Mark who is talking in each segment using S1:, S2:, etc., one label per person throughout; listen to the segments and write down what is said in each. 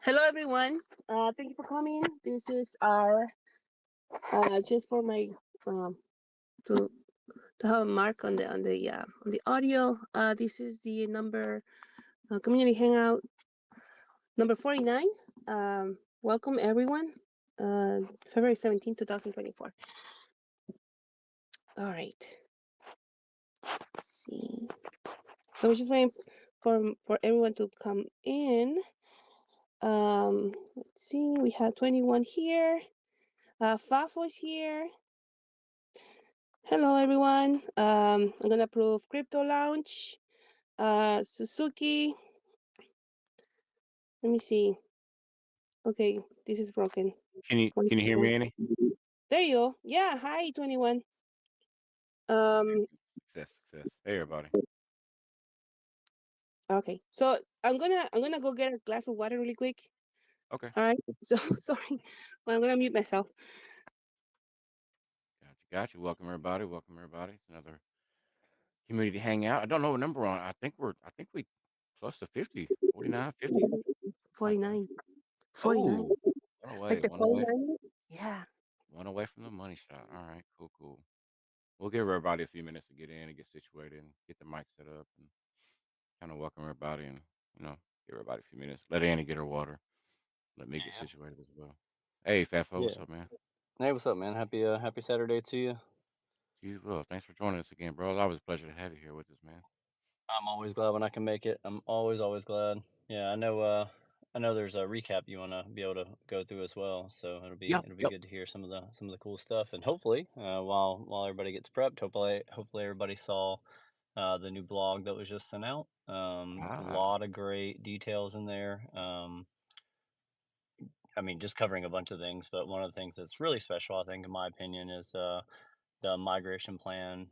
S1: Hello, everyone. Thank you for coming. This is our just for my um, to to have a mark on the audio. This is the number community hangout number 49. Welcome, everyone. February 17, 2024. All right. Let's see. So we're just waiting for everyone to come in. Let's see. We have 21 here. Fafo's here. Hello, everyone. I'm gonna approve Crypto Lounge. Suzuki. Let me see. Okay, this is broken.
S2: Can you
S1: One
S2: can you hear me,
S1: second.
S2: Annie?
S1: There you go. Yeah. Hi, 21. Um.
S2: Success. Hey, everybody.
S1: Okay. So I'm gonna go get a glass of water really quick.
S2: Okay.
S1: All right. So sorry. Well, I'm gonna mute myself.
S2: Got you. Welcome, everybody. Welcome, everybody. It's another community hangout. I don't know what number we're on. I think we close to 50, 49, 50. Like that.
S1: 49. 49.
S2: Oh, one
S1: Like
S2: away,
S1: the
S2: one away,
S1: 49. Yeah.
S2: one away from the money shot. All right, cool. We'll give everybody a few minutes to get in and get situated and get the mic set up and kind of welcome everybody and you know give everybody a few minutes. Let Annie get her water. Let me get
S3: Yeah.
S2: situated as well. Hey, Fafo, what's
S3: Yeah.
S2: up, man?
S3: Hey, what's up, man? Happy Saturday to you.
S2: You well. Thanks for joining us again, bro. It's always a pleasure to have you here with us, man.
S3: I'm always glad when I can make it. I'm always glad. Yeah, I know there's a recap you want to be able to go through as well, so
S2: Yep,
S3: it'll be
S2: yep.
S3: good to hear some of the cool stuff, and hopefully, while everybody gets prepped, hopefully everybody saw the new blog that was just sent out. A
S2: Ah,
S3: lot of great details in there. I mean, just covering a bunch of things, but one of the things that's really special, I think, in my opinion, is the migration plan,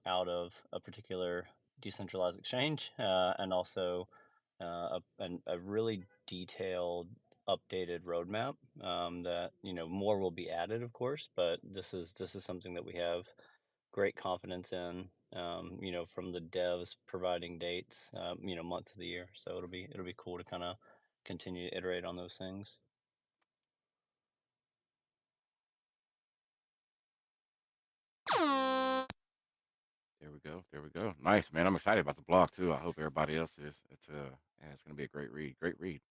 S3: out of a particular decentralized exchange, and also a really detailed, updated roadmap. That more will be added, of course, but this is something that we have great confidence in. From the devs providing dates, months of the year. So it'll be cool to kind of continue to iterate on those things.
S2: there we go. There we go. Nice, man. I'm excited about the blog too. I hope everybody else is. Yeah, it's gonna be a great read. Great read.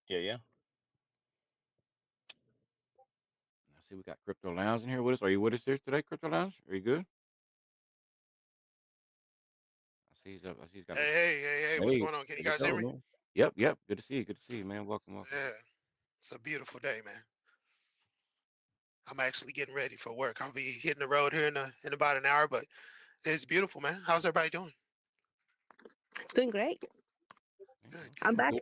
S3: Yeah, yeah.
S2: I see we got Crypto Lounge in here with us. Are you with us here today, Crypto Lounge? Are you good? I see he's up. I see he's got a.
S4: Hey, what's
S2: Hey,
S4: going on? Can you
S2: there we
S4: guys hear
S2: go,
S4: me?
S2: man. Yep. Good to see you. Good to see you, man. Welcome.
S4: Yeah, it's a beautiful day, man. I'm actually getting ready for work. I'll be hitting the road here in about an hour, but it's beautiful, man. How's everybody doing?
S1: Doing great.
S2: Yeah,
S4: Good,
S1: I'm
S4: good.
S1: back.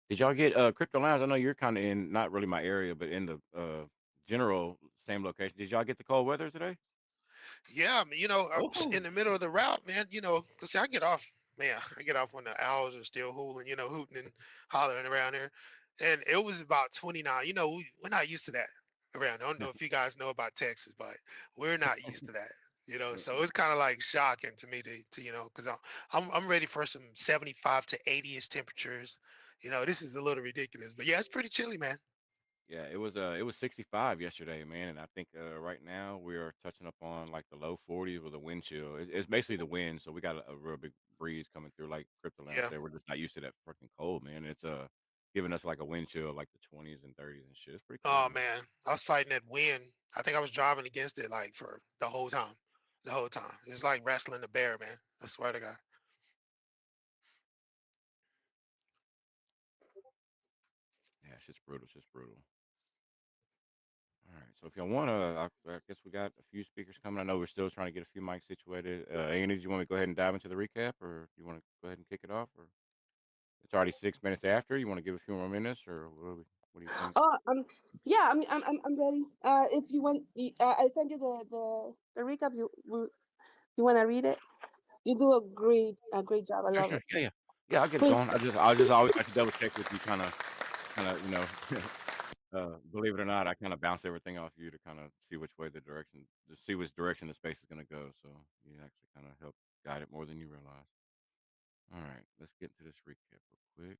S2: did y'all get Crypto Lounge? I know you're kind of in not really my area, but in the general same location. Did y'all get the cold weather today?
S4: Yeah, I mean, I'm
S3: Oh,
S4: in the middle of the route, man. 'Cause see, I get off, man. I get off when the owls are still hooting, hooting and hollering around here, and it was about 29. We're not used to that around. I don't know if you guys know about Texas, but we're not used to that. So
S2: Mm-mm.
S4: it's kind of like shocking to me to because I'm ready for some 75 to 80ish temperatures. This is a little ridiculous, but yeah, it's pretty chilly, man.
S2: Yeah, it was 65 yesterday, man, and I think right now we are touching up on like the low 40s with a wind chill. It's basically the wind, so we got a real big breeze coming through. Like Crypto Lounge
S4: Yeah.
S2: said, we're just not used to that freaking cold, man. It's giving us like a wind chill, like the 20s and 30s and shit. It's pretty
S4: Oh
S2: crazy.
S4: man, I was fighting that wind. I think I was driving against it like for the whole time. The whole time. It's like wrestling the bear, man. I swear to God.
S2: Yeah, it's just brutal. It's just brutal. All right, so if y'all want to, I guess we got a few speakers coming. I know we're still trying to get a few mics situated. Andy, do you want me to go ahead and dive into the recap, or do you want to go ahead and kick it off, or it's already 6 minutes after? You want to give a few more minutes, or what do you think?
S1: Oh, yeah. I'm ready. If you want, I send you the recap. You want to read it? You do a great job. I
S2: Sure,
S1: love
S2: sure.
S1: it.
S2: Yeah. I'll get it
S1: Please.
S2: going. I just always like to double check with you, believe it or not, I kind of bounce everything off you to kind of see which way to see which direction the space is going to go. So you actually kind of help guide it more than you realize. All right, let's get into this recap real quick.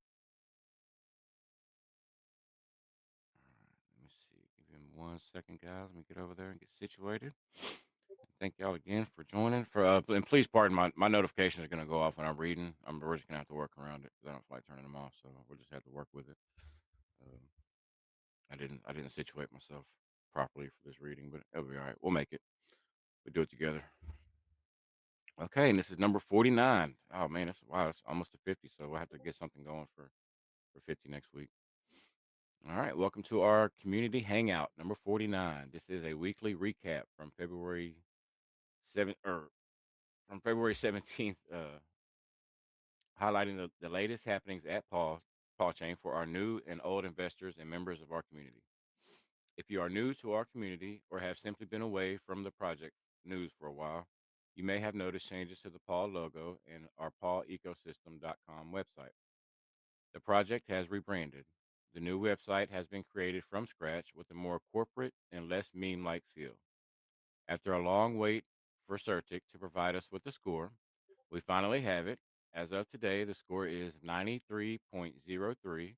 S2: 1 second, guys. Let me get over there and get situated. Thank y'all again for joining. And please pardon my notifications are gonna go off when I'm reading. We're just gonna have to work around it because I don't feel like turning them off, so we'll just have to work with it. Um, I didn't situate myself properly for this reading, but it'll be all right. We'll make it. We do it together. Okay, and this is number 49. Oh man, that's wow, it's almost to 50. So we'll have to get something going for 50 next week. All right, welcome to our community hangout number 49. This is a weekly recap from February 7 or from February 17th, highlighting the latest happenings at PAWChain for our new and old investors and members of our community. If you are new to our community or have simply been away from the project news for a while, you may have noticed changes to the Paw logo and our pawecosystem.com website. The project has rebranded. The new website has been created from scratch with a more corporate and less meme like feel. After a long wait for Certic to provide us with a score, we finally have it. As of today, the score is 93.03,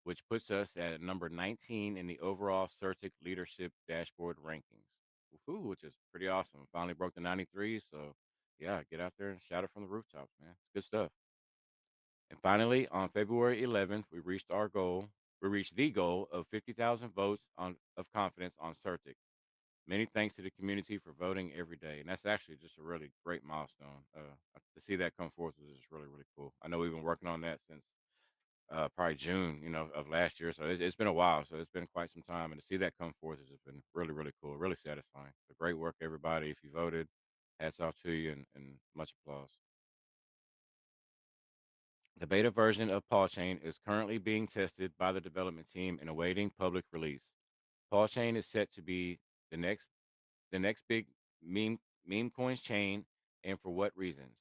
S2: which puts us at number 19 in the overall Certic leadership dashboard rankings. Woohoo, which is pretty awesome. Finally broke the 93, so yeah, get out there and shout it from the rooftops, man. It's good stuff. And finally, on February 11th, we reached our goal. We reached the goal of 50,000 votes of confidence on Certic. Many thanks to the community for voting every day, and that's actually just a really great milestone. To see that come forth was just really, really cool. I know we've been working on that since probably June, of last year, so it's been a while. So it's been quite some time, and to see that come forth has just been really, really cool, really satisfying. So great work, everybody. If you voted, hats off to you, and much applause. The beta version of PawChain is currently being tested by the development team and awaiting public release. PawChain is set to be the next big meme coins chain, and for what reasons?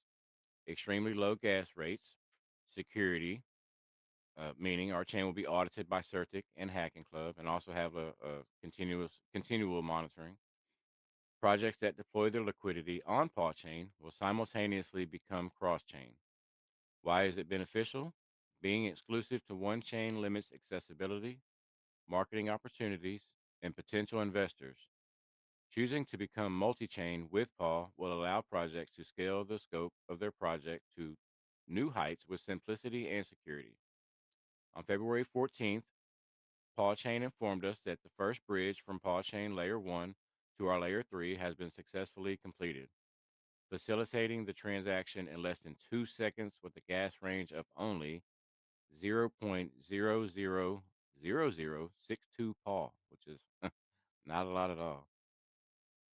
S2: Extremely low gas rates, security, meaning our chain will be audited by Certic and Hacking Club, and also have a continual monitoring. Projects that deploy their liquidity on PawChain will simultaneously become cross-chain. Why is it beneficial? Being exclusive to one chain limits accessibility, marketing opportunities, and potential investors. Choosing to become multi-chain with Paw will allow projects to scale the scope of their project to new heights with simplicity and security. On February 14th, PawChain informed us that the first bridge from PawChain Layer 1 to our Layer 3 has been successfully completed, facilitating the transaction in less than 2 seconds with a gas range of only 0.000062 paw, which is not a lot at all.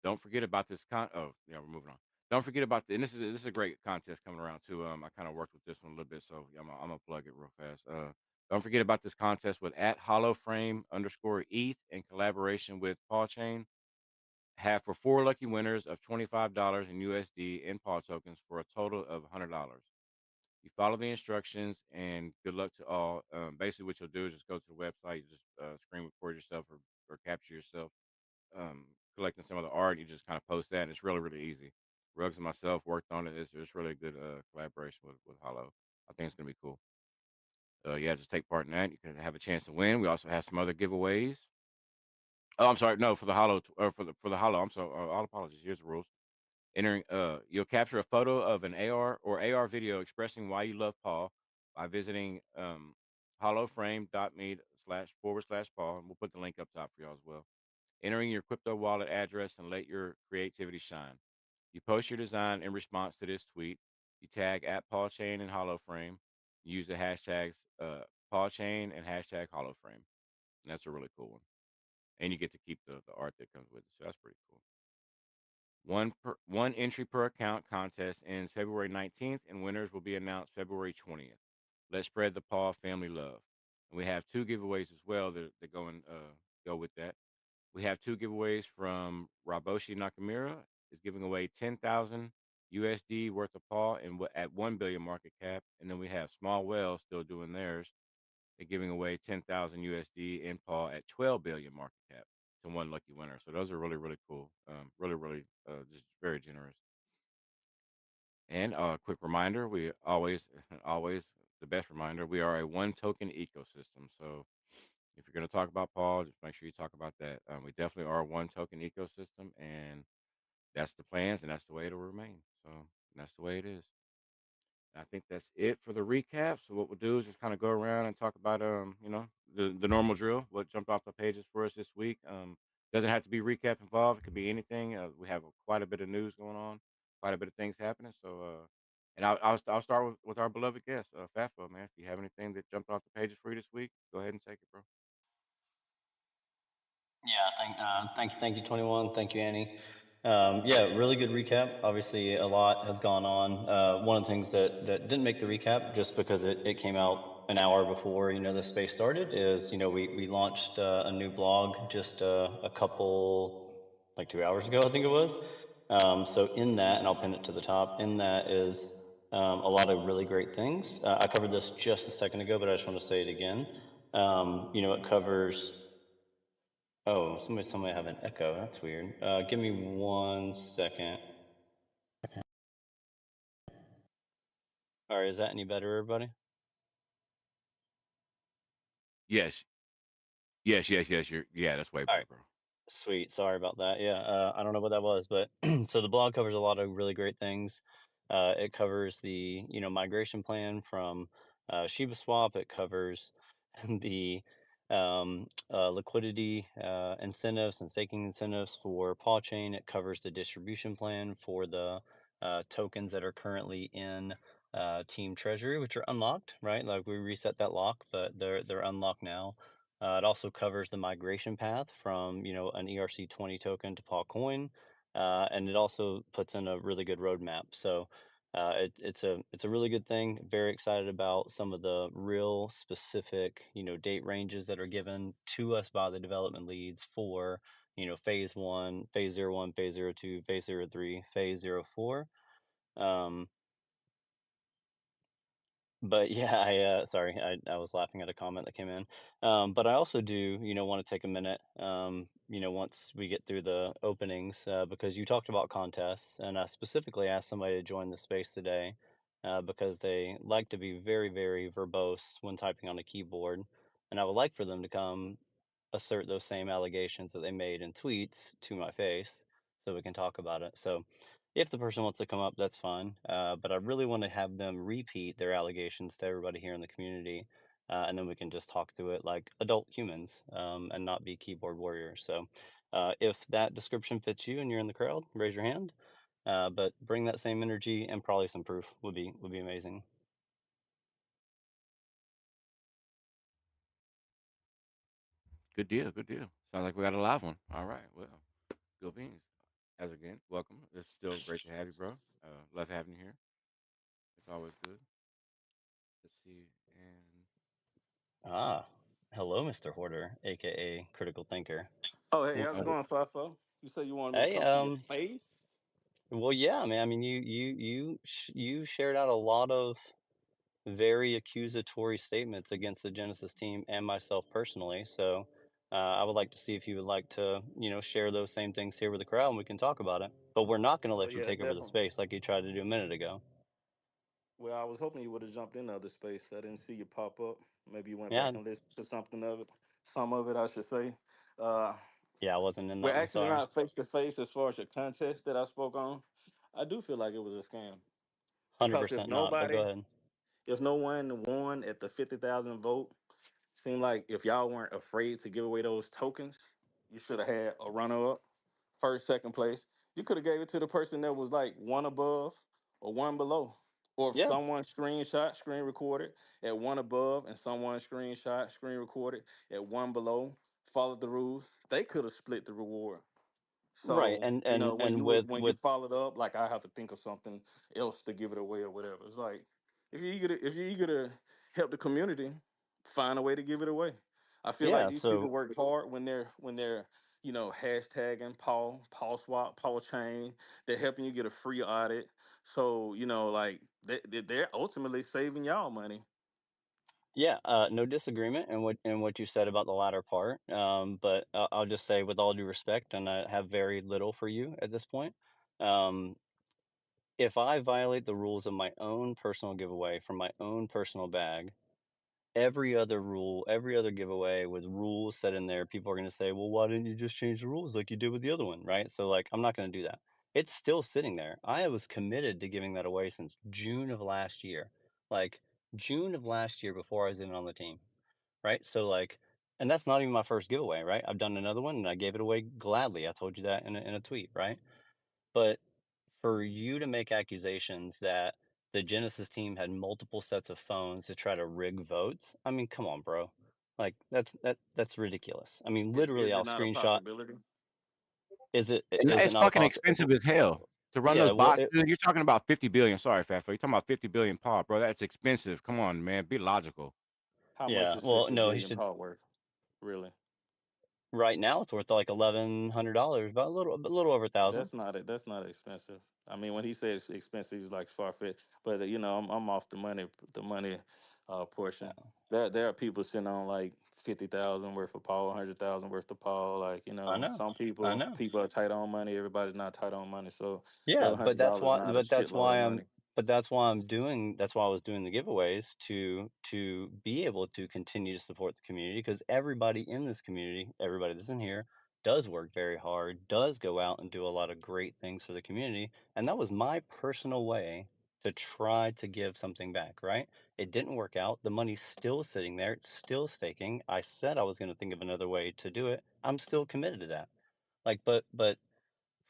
S2: Don't forget about this oh, yeah, we're moving on. Don't forget about and this is a great contest coming around too. I kind of worked with this one a little bit, so yeah, I'm gonna plug it real fast. Don't forget about this contest with at hollowframe underscore ETH in collaboration with PawChain. Have for 4 lucky winners of $25 in USD in Paw tokens for a total of $100. You follow the instructions, and good luck to all. Basically, what you'll do is just go to the website, you just screen record yourself or capture yourself um, collecting some of the art. You just kind of post that, and it's really, really easy. Ruggs and myself worked on it. It's really a good collaboration with Hollow. I think it's gonna be cool. Yeah, just take part in that. You can have a chance to win. We also have some other giveaways. Oh, I'm sorry. No, for the Hollow, or for the Hollow. I'm sorry. All apologies. Here's the rules. Entering, you'll capture a photo of an AR video expressing why you love Paul by visiting hollowframe.me//Paul, and we'll put the link up top for y'all as well. Entering your crypto wallet address and let your creativity shine. You post your design in response to this tweet. You tag at PawChain and HollowFrame. Use the hashtags PawChain and hashtag HollowFrame. And that's a really cool one. And you get to keep the art that comes with it. So that's pretty cool. One entry per account contest ends February 19th, and winners will be announced February 20th. Let's spread the Paw family love. And we have two giveaways as well that go with that. We have two giveaways from Raboshi Nakamura is giving away 10,000 USD worth of paw and at 1 billion market cap, and then we have Small Whale still doing theirs. They're giving away 10,000 USD in paw at 12 billion market cap to one lucky winner. So those are really, really cool. Really, really just very generous. And a quick reminder, we always always the best reminder, we are a one token ecosystem. So If you're going to talk about Paul, just make sure you talk about that. We definitely are a one token ecosystem, and that's the plans, and that's the way it'll remain. So that's the way it is. I think that's it for the recap. So what we'll do is just kind of go around and talk about the normal drill, what jumped off the pages for us this week. Doesn't have to be recap involved. It could be anything. We have quite a bit of news going on, quite a bit of things happening. So and I'll start with our beloved guest, Fafo, man. If you have anything that jumped off the pages for you this week, go ahead and take it, bro.
S3: Yeah, thank you, 21. Thank you, Annie. Yeah, really good recap. Obviously, a lot has gone on. One of the things that didn't make the recap, just because it came out an hour before the space started, is we launched a new blog just a couple, like 2 hours ago, I think it was. So in that, and I'll pin it to the top. In that is a lot of really great things. I covered this just a second ago, but I just want to say it again. It covers. Oh, somebody's telling me I have an echo. That's weird. Give me 1 second. All right, is that any better, everybody?
S2: Yes, yes. That's way
S3: All
S2: better,
S3: right,
S2: bro.
S3: sweet. Sorry about that. Yeah, I don't know what that was, but so the blog covers a lot of really great things. It covers the migration plan from Shiba Swap. It covers the liquidity incentives and staking incentives for PAWChain. It covers the distribution plan for the tokens that are currently in Team Treasury, which are unlocked. Right, like we reset that lock, but they're unlocked now. It also covers the migration path from an ERC20 token to PAWCoin, and it also puts in a really good roadmap. So it's a really good thing. Very excited about some of the real specific date ranges that are given to us by the development leads for phase 1, phase 01, phase 02, phase 03, phase 04. Um, but yeah, sorry, I was laughing at a comment that came in. But I also do, want to take a minute, once we get through the openings, because you talked about contests, and I specifically asked somebody to join the space today, because they like to be very, very verbose when typing on a keyboard, and I would like for them to come assert those same allegations that they made in tweets to my face, so we can talk about it. So if the person wants to come up, that's fine. But I really want to have them repeat their allegations to everybody here in the community, and then we can just talk through it like adult humans, and not be keyboard warriors. So, if that description fits you and you're in the crowd, raise your hand. But bring that same energy and probably some proof would be amazing.
S2: Good deal, good deal. Sounds like we got a live one. All right, well, good beans. As again, welcome. It's still great to have you, bro. Love having you here. It's always good. Let's see. And
S3: Ah, hello, Mr. Hoarder, aka Critical Thinker.
S5: Oh, hey, how's it
S3: Uh,
S5: going, Fafo? You said you wanted me to
S3: Hey,
S5: come to your face?
S3: well, yeah, man. I mean, you shared out a lot of very accusatory statements against the Genesis team and myself personally. So I would like to see if you would like to, share those same things here with the crowd, and we can talk about it. But we're not going to
S5: Oh,
S3: let you
S5: yeah,
S3: take over the
S5: definitely.
S3: space like you tried to do a minute ago.
S5: Well, I was hoping you would have jumped in the other space. I didn't see you pop up. Maybe you went
S3: Yeah,
S5: back and listened to something of it, some of it, I should say. Uh,
S3: yeah, I wasn't in
S5: we're
S3: that one.
S5: actually
S3: Sorry.
S5: not face to face as far as the contest that I spoke on. I do feel like it was a scam because
S3: 100% not. But go ahead.
S5: if no one won at the 50,000 vote, seemed like if y'all weren't afraid to give away those tokens, you should have had a runner up, first, second place. You could have gave it to the person that was like one above or one below. Or if
S3: Yeah,
S5: someone screenshot, screen recorded at one above and someone screenshot, screen recorded at one below, followed the rules, they could have split the reward.
S3: right.
S5: So
S3: And
S5: you
S3: and
S5: know when
S3: and
S5: you
S3: with
S5: when you
S3: with
S5: followed up, like I have to think of something else to give it away or whatever. It's like if you're eager to help the community, find a way to give it away. I feel like
S3: yeah.
S5: these people
S3: So
S5: work hard when they're hashtagging Paul Swap, Paul Chain. They're helping you get a free audit. So like they're ultimately saving y'all money.
S3: yeah, no disagreement in what you said about the latter part. But I'll just say, with all due respect, and I have very little for you at this point. Um, if I violate the rules of my own personal giveaway from my own personal bag, every other rule, every other giveaway with rules set in there, people are going to say, well, why didn't you just change the rules like you did with the other one? Right. So, like, I'm not going to do that. It's still sitting there. I was committed to giving that away since June of last year. Like, June of last year before I was even on the team. Right. So, like, and that's not even my first giveaway. Right. I've done another one and I gave it away gladly. I told you that in a tweet. Right. But for you to make accusations that the Genesis team had multiple sets of phones to try to rig votes, I mean, come on, bro. Like that's ridiculous. I mean, literally,
S5: Is
S3: I'll
S5: it not a
S3: screenshot.
S5: possibility?
S2: And
S3: Is it
S2: it's
S3: not a
S2: fucking
S3: possible?
S2: expensive as hell to run
S3: Yeah.
S2: those
S3: Well,
S2: bots, dude. You're talking about 50 billion. Sorry, Fatfo. You're talking about 50 billion paw, bro. That's expensive. Come on, man. Be logical.
S5: How much
S3: yeah.
S5: is
S3: Well,
S5: 50
S3: no, he
S5: billion
S3: should.
S5: pot worth? Really?
S3: Right now, it's worth like $1,100, about a little over 1,000.
S5: That's not expensive. I mean, when he says expensive, he's like far fetched. But I'm off the money portion.
S3: Yeah,
S5: There are people sitting on like 50,000 worth of Paul, 100,000 worth of Paul. Like
S3: I know.
S5: some
S3: I
S5: people
S3: know.
S5: people are tight on money. Everybody's not tight on money. So
S3: Yeah,
S5: $100 not a shitload of money.
S3: that's why I was doing the giveaways to be able to continue to support the community because everybody in this community, everybody that's in here does work very hard, does go out and do a lot of great things for the community, and that was my personal way to try to give something back, right? It didn't work out. The money's still sitting there. It's still staking. I said I was going to think of another way to do it. I'm still committed to that. Like, but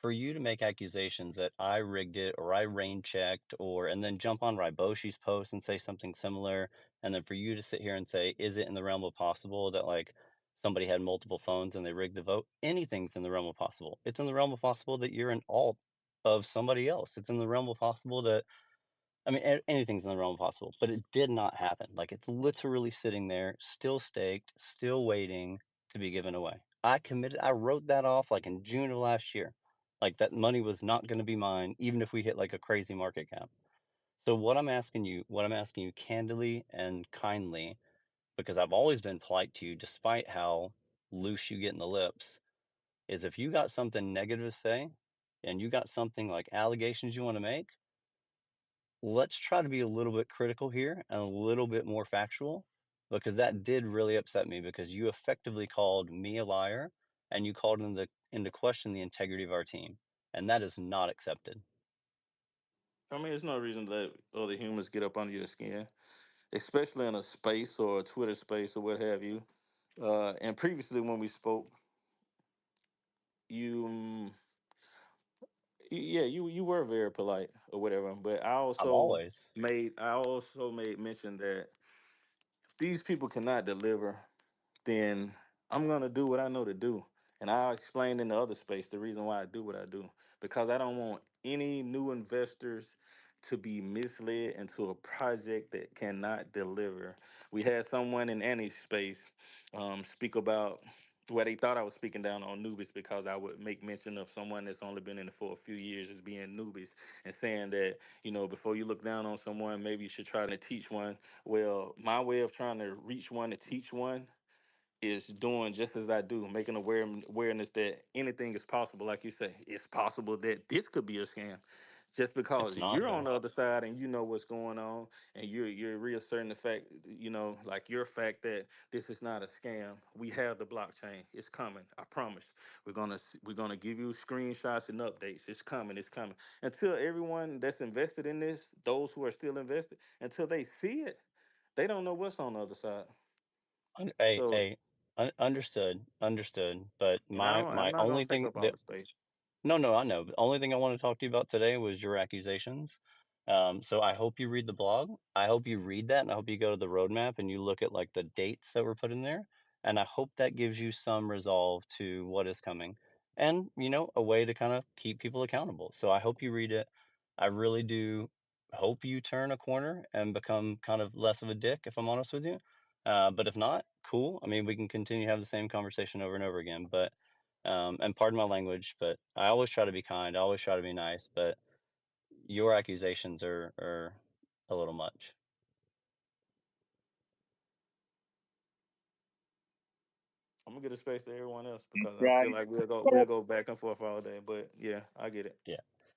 S3: for you to make accusations that I rigged it or I rain checked or and then jump on Riboshi's post and say something similar, and then for you to sit here and say, is it in the realm of possible that like somebody had multiple phones and they rigged the vote? Anything's in the realm of possible. It's in the realm of possible that you're an alt of somebody else. It's in the realm of possible that I mean, anything's in the realm of possible, but it did not happen. Like it's literally sitting there, still staked, still waiting to be given away. I committed. I wrote that off like in June of last year. Like that money was not going to be mine, even if we hit like a crazy market cap. So what I'm asking you candidly and kindly, because I've always been polite to you, despite how loose you get in the lips, is if you got something negative to say, and you got something like allegations you want to make, let's try to be a little bit critical here and a little bit more factual because that did really upset me because you effectively called me a liar and you called into question the integrity of our team. And that is not accepted.
S5: I mean, there's no reason to let other humans get up under your skin, especially in a space or a Twitter space or what have you. And previously, when we spoke, you, yeah, you were very polite or whatever. But
S3: I'm always.
S5: I also made mention that if these people cannot deliver, then I'm gonna do what I know to do. And I explained in the other space the reason why I do what I do. Because I don't want any new investors to be misled into a project that cannot deliver. We had someone in Annie's space speak about where they thought I was speaking down on newbies because I would make mention of someone that's only been in it for a few years as being newbies and saying that, before you look down on someone, maybe you should try to teach one. Well, my way of trying to reach one to teach one is doing just as I do, making awareness that anything is possible. Like you say, it's possible that this could be a scam. Just because
S3: It's not
S5: you're on
S3: though.
S5: the other side and you know what's going on, and you're reasserting the fact, like your fact that this is not a scam. We have the blockchain. It's coming. I promise. We're gonna give you screenshots and updates. It's coming. It's coming. Until everyone that's invested in this, those who are still invested, until they see it, they don't know what's on the other side.
S3: Hey,
S5: So
S3: hey, understood. But
S5: And I don't. I'm
S3: my
S5: not gonna
S3: only
S5: take
S3: thing
S5: up all
S3: that
S5: the space.
S3: no, no, I know. The only thing I want to talk to you about today was your accusations. So I hope you read the blog. I hope you read that, and I hope you go to the roadmap and you look at like the dates that were put in there. And I hope that gives you some resolve to what is coming, and a way to kind of keep people accountable. So I hope you read it. I really do hope you turn a corner and become kind of less of a dick, if I'm honest with you. But if not, cool. I mean, we can continue to have the same conversation over and over again. But and pardon my language, but I always try to be kind. I always try to be nice, but your accusations are a little much.
S5: I'm gonna get a space to everyone else because I feel
S1: Right.
S5: like we'll go back and forth all day. But yeah, I get it.
S3: Yeah.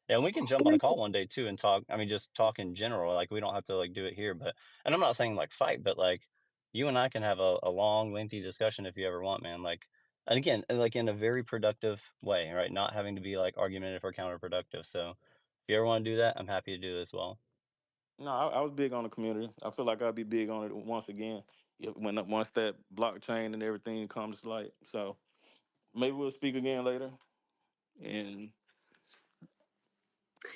S3: Yeah, and we can jump on a call one day too and talk. I mean, just talk in general. Like we don't have to like do it here, but and I'm not saying like fight, but like you and I can have a long, lengthy discussion if you ever want, man. Like, and again, like in a very productive way, right? Not having to be like argumentative or counterproductive. So if you ever want to do that, I'm happy to do it as well.
S5: No, I was big on the community. I feel like I'll be big on it once again once that blockchain and everything comes to light. So maybe we'll speak again later. And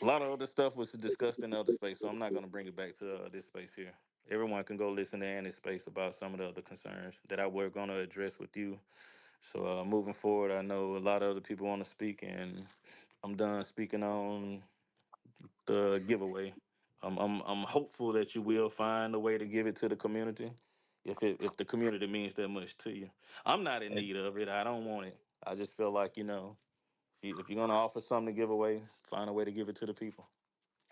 S5: a lot of other stuff was discussed in the other space, so I'm not going to bring it back to this space here. Everyone can go listen to Annie's space about some of the other concerns that I were going to address with you. So moving forward, I know a lot of other people want to speak, and I'm done speaking on the giveaway. I'm hopeful that you will find a way to give it to the community, if the community means that much to you. I'm not in
S3: It,
S5: need of it. I don't want it. I just feel like if you're gonna offer something to give away, find a way to give it to the people.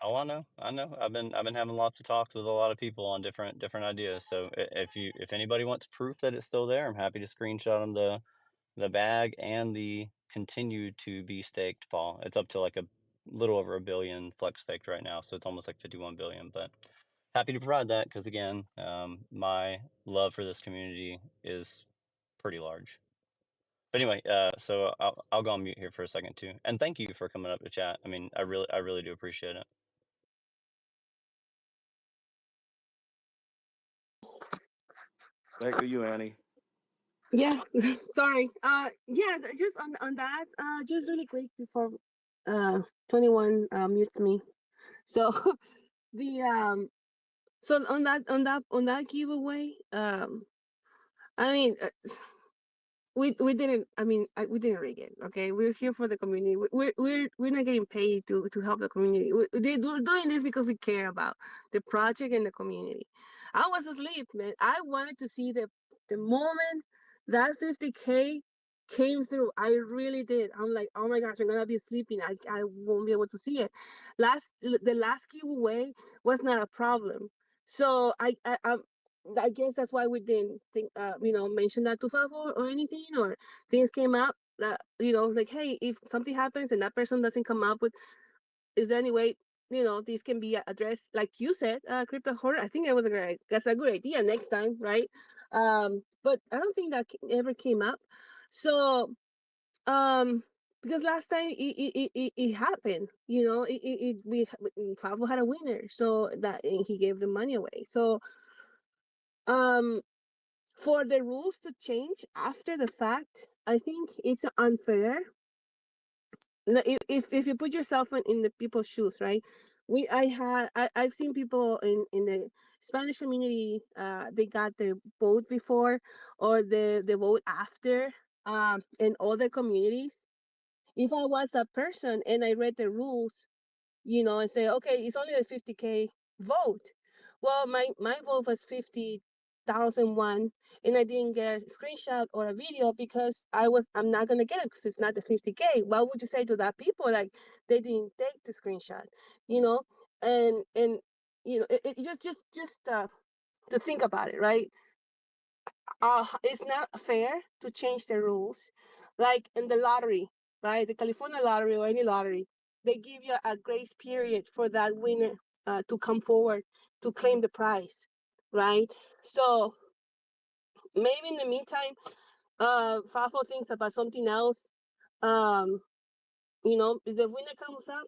S3: oh, I know, I know. I've been having lots of talks with a lot of people on different ideas. So if anybody wants proof that it's still there, I'm happy to screenshot them the bag and the continued to be staked Paul. It's up to like a little over a billion flex staked right now, so it's almost like 51 billion. But happy to provide that because again, my love for this community is pretty large. But anyway, so I'll go on mute here for a second too, and thank you for coming up to chat. I mean, I really do appreciate it.
S5: Back to you, Annie.
S1: Yeah, sorry. Yeah, just on that. Just really quick before 21 mutes me. So the so on that giveaway. I mean, we didn't. I mean, we didn't rig it. Okay, we're here for the community. We're not getting paid to help the community. We're doing this because we care about the project and the community. I was asleep, man. I wanted to see the moment that 50K came through. I really did. I'm like, oh my gosh, I'm gonna be sleeping. I won't be able to see it. The last giveaway was not a problem. So I guess that's why we didn't think, mention that to Favo or anything, or things came up that, like, hey, if something happens and that person doesn't come up with, is there any way, these can be addressed, like you said, Crypto Horror? I think that's a good idea next time, right? But I don't think that ever came up. So, because last time it happened, Favo had a winner, so that and he gave the money away. So, um, for the rules to change after the fact, I think it's unfair. If you put yourself in the people's shoes, right? I've seen people in the Spanish community, they got the vote before or the vote after, in other communities. If I was that person and I read the rules, and say, okay, it's only a 50K vote. Well, my vote was 50,001, and I didn't get a screenshot or a video because I'm not gonna get it because it's not the 50K. What would you say to that people? Like, they didn't take the screenshot, you know, and it just to think about it, right? It's not fair to change the rules. Like in the lottery, right? The California lottery or any lottery, they give you a grace period for that winner to come forward to claim the prize, right? So maybe in the meantime, Fafo thinks about something else. Um, if the winner comes up,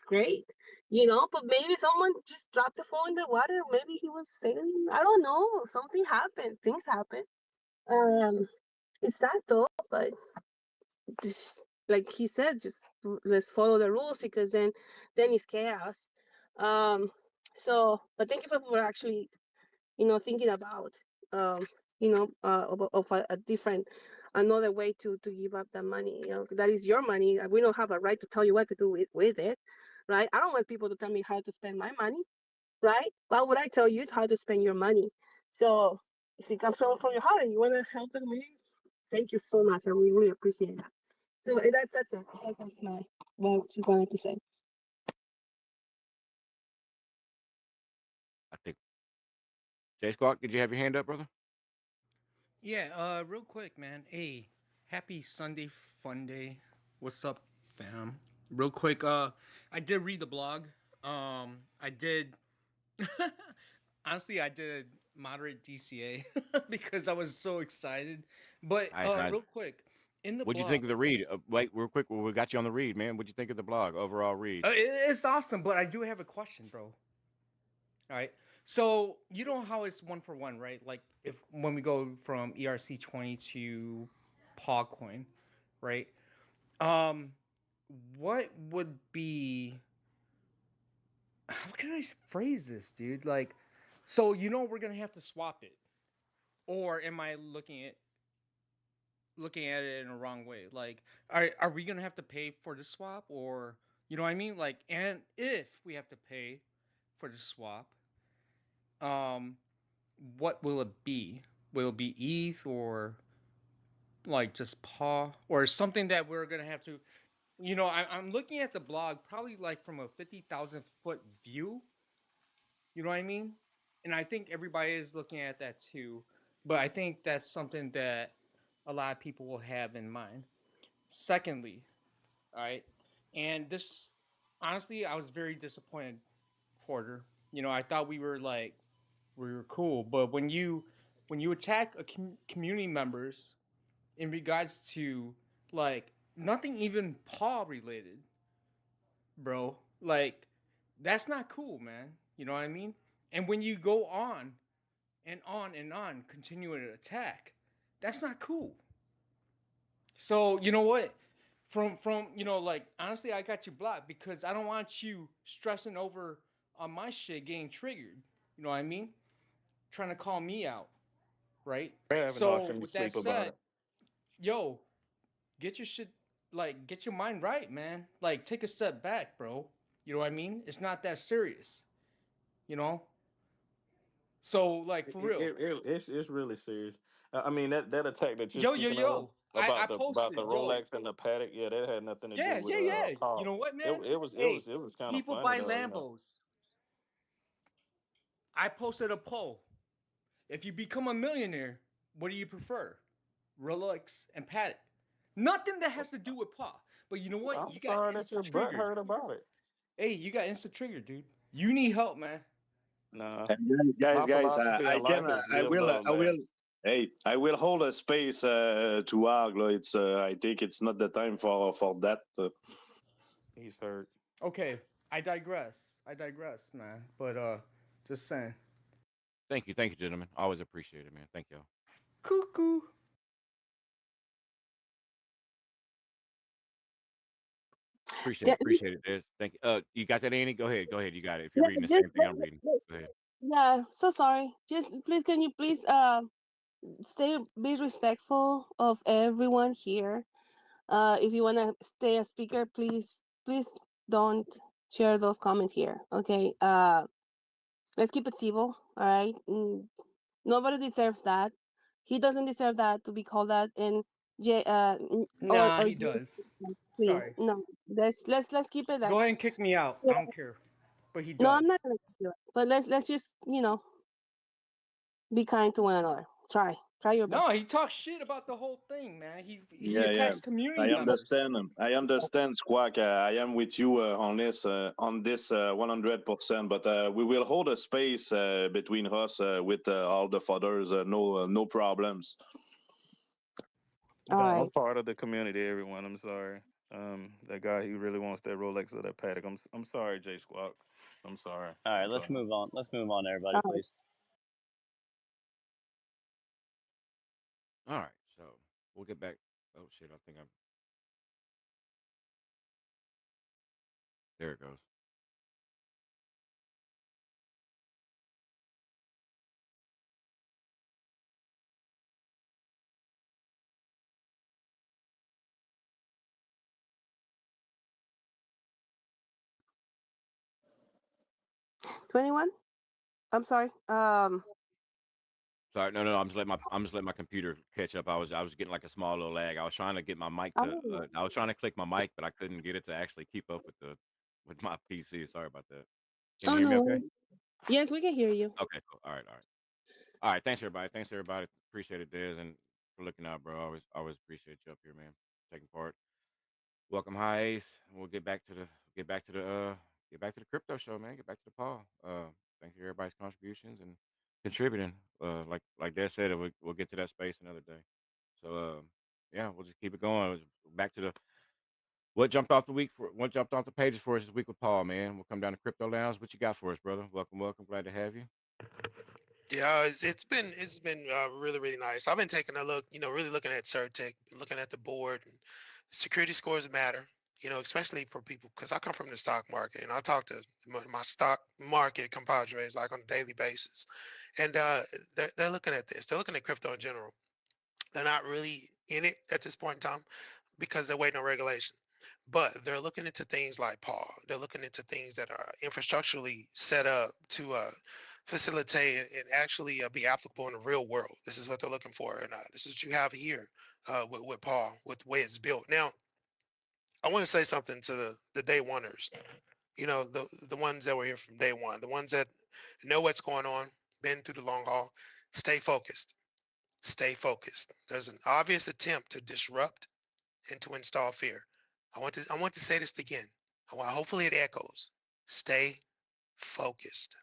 S1: great, but maybe someone just dropped the phone in the water. Maybe he was sailing. I don't know. Something happened. Things happen. Um, it's sad though, but just, like he said, just let's follow the rules because then it's chaos. Um, but thank you for actually, thinking about, of a different, another way to give up that money. That is your money. We don't have a right to tell you what to do with it, right? I don't want people to tell me how to spend my money, right? Why would I tell you how to spend your money? So if it comes from your heart and you want to help the community, thank you so much. I really appreciate that. So that's it. That's my what I just wanted to say.
S2: I think Jay Squawk, did you have your hand up, brother?
S6: Yeah, real quick, man. Hey, happy Sunday fun day. What's up, fam? Real quick, I did read the blog. I did honestly I did moderate DCA because I was so excited. But
S2: Nice, nice.
S6: real quick, in the
S2: What'd you think
S6: blog,
S2: of the read? Wait, real quick. We got you on the read, man. What'd you think of the blog overall read?
S6: it's awesome. But I do have a question, bro. All right. So you know how it's one for one, right? Like if when we go from ERC 20 to PAWChain, right? Um, what would be? How can I phrase this, dude? Like, so we're gonna have to swap it, or am I looking at it in a wrong way? Like, are we gonna have to pay for the swap, or you know what I mean? Like, and if we have to pay for the swap, um, what will it be? Will it be ETH or like just paw or something that we're gonna have to? I'm looking at the blog probably like from a 50,000 foot view. You know what I mean? And I think everybody is looking at that too. But I think that's something that a lot of people will have in mind. Secondly, all right, and this honestly, I was very disappointed, Porter. I thought we were cool, but when you attack a community members in regards to like nothing even paw related, bro, like that's not cool, man. You know what I mean? And when you go and on, continuing to attack, that's not cool. So you know what? From like honestly, I got you blocked because I don't want you stressing over on my shit getting triggered. You know what I mean? Trying to call me out, right?
S5: They having lost
S6: So
S5: any
S6: with that
S5: sleep about
S6: said,
S5: it.
S6: yo, get your shit like get your mind right, man. Like take a step back, bro. You know what I mean? It's not that serious, you know? So like for real.
S5: It's really serious. I mean that attack that you're
S6: Yo, yo,
S5: speaking of
S6: yo. I
S5: about the
S6: posted, yo.
S5: Rolex and the Patek, yeah, that had nothing to do
S6: Yeah,
S5: with
S6: yeah, yeah. You
S5: Paul.
S6: know what,
S5: It
S6: man?
S5: it was it was
S6: Hey,
S5: it was kind of
S6: people
S5: funny
S6: buy
S5: though,
S6: Lambos. I posted a poll. If you become a millionaire, what do you prefer? Rolex and Patek. Nothing that has to do with Paw. But you know what?
S5: I'm
S6: You got
S5: sorry that
S6: instant
S5: your butt
S6: triggered.
S5: hurt about it.
S6: Hey, you got instant triggered, dude. You need help, man.
S5: Nah,
S7: And
S5: my
S7: guys,
S5: philosophy
S7: I
S5: in
S7: can,
S5: life is
S7: I
S5: live,
S7: will,
S5: love,
S7: I will.
S5: laugh.
S7: Hey, I will hold a space to Arg. It's, I think it's not the time for that.
S5: He's hurt.
S6: Okay, I digress. I digress, man. But just saying.
S2: Thank you, gentlemen. Always appreciate it, man. Thank y'all.
S6: Cuckoo.
S2: Appreciate
S1: Yeah,
S2: it, appreciate it, Des. Thank you. You got that, Annie? Go ahead. You got it. If you're
S1: yeah,
S2: reading the
S1: just
S2: same thing I'm reading, go ahead.
S1: yeah. So sorry. Just please, can you please stay be respectful of everyone here. If you wanna stay a speaker, please don't share those comments here. Okay. Let's keep it civil. All right. Nobody deserves that. He doesn't deserve that to be called that. And
S6: Nah,
S1: or
S6: he does.
S1: please
S6: Sorry.
S1: no. Let's keep it that.
S6: Go ahead and kick me out. I don't care. But he
S1: No, I'm not
S6: does.
S1: gonna do it. But let's just be kind to one another. Try your
S6: No,
S1: best.
S6: he talks shit about the whole thing, man. He
S7: Yeah, yeah.
S6: attacks community
S7: I
S6: members.
S7: understand. I understand, Squawk. I am with you on this 100%. But we will hold a space between us with all the fathers. No problems.
S1: All
S6: Bet.
S5: I'm
S1: right.
S5: part of the community, everyone. I'm sorry. That guy, he really wants that Rolex or that Patek. I'm sorry, Jay Squawk. I'm sorry.
S3: All right,
S5: I'm
S3: let's
S5: sorry.
S3: move on. Let's move on, everybody,
S1: All right.
S3: please.
S2: All right, so we'll get back. Oh shit, I think I'm. There it goes.
S1: 21. I'm sorry.
S2: Sorry, no. I'm just letting my computer catch up. I was getting like a small little lag. I was trying to get my mic to.
S1: Oh,
S2: I was trying to click my mic, but I couldn't get it to actually keep up with my PC. Sorry about that. Can you
S1: oh
S2: hear me?
S1: no
S2: Okay.
S1: worries. Yes, we can hear you.
S2: Okay. Cool. All right. All right. All right. Thanks everybody. Thanks everybody. Appreciate it, Des, and for looking out, bro. Always appreciate you up here, man. Taking part. Welcome, High Ace. We'll get back to the get back to the crypto show, man. Get back to the Paul. Thank you for everybody's contributions, and contributing. Like Dad said, we'll get to that space another day. So yeah, we'll just keep it going. Back to the what jumped off the pages for us this week with Paul, man. We'll come down to Crypto Lounge. What you got for us, brother? Welcome, welcome. Glad to have you.
S4: Yeah, it's been really really nice. I've been taking a look, really looking at Certec, looking at the board. And security scores matter, especially for people because I come from the stock market and I talk to my stock market compadres like on a daily basis, and they're looking at this. They're looking at crypto in general. They're not really in it at this point in time because they're waiting on regulation. But they're looking into things like Paul. They're looking into things that are infrastructurally set up to facilitate and actually be applicable in the real world. This is what they're looking for, and this is what you have here with Paul, with the way it's built. Now, I want to say something to the day oneers. The ones that were here from day one, the ones that know what's going on, been through the long haul. Stay focused. Stay focused. There's an obvious attempt to disrupt and to install fear. I want to say this again. Hopefully it echoes. Stay focused.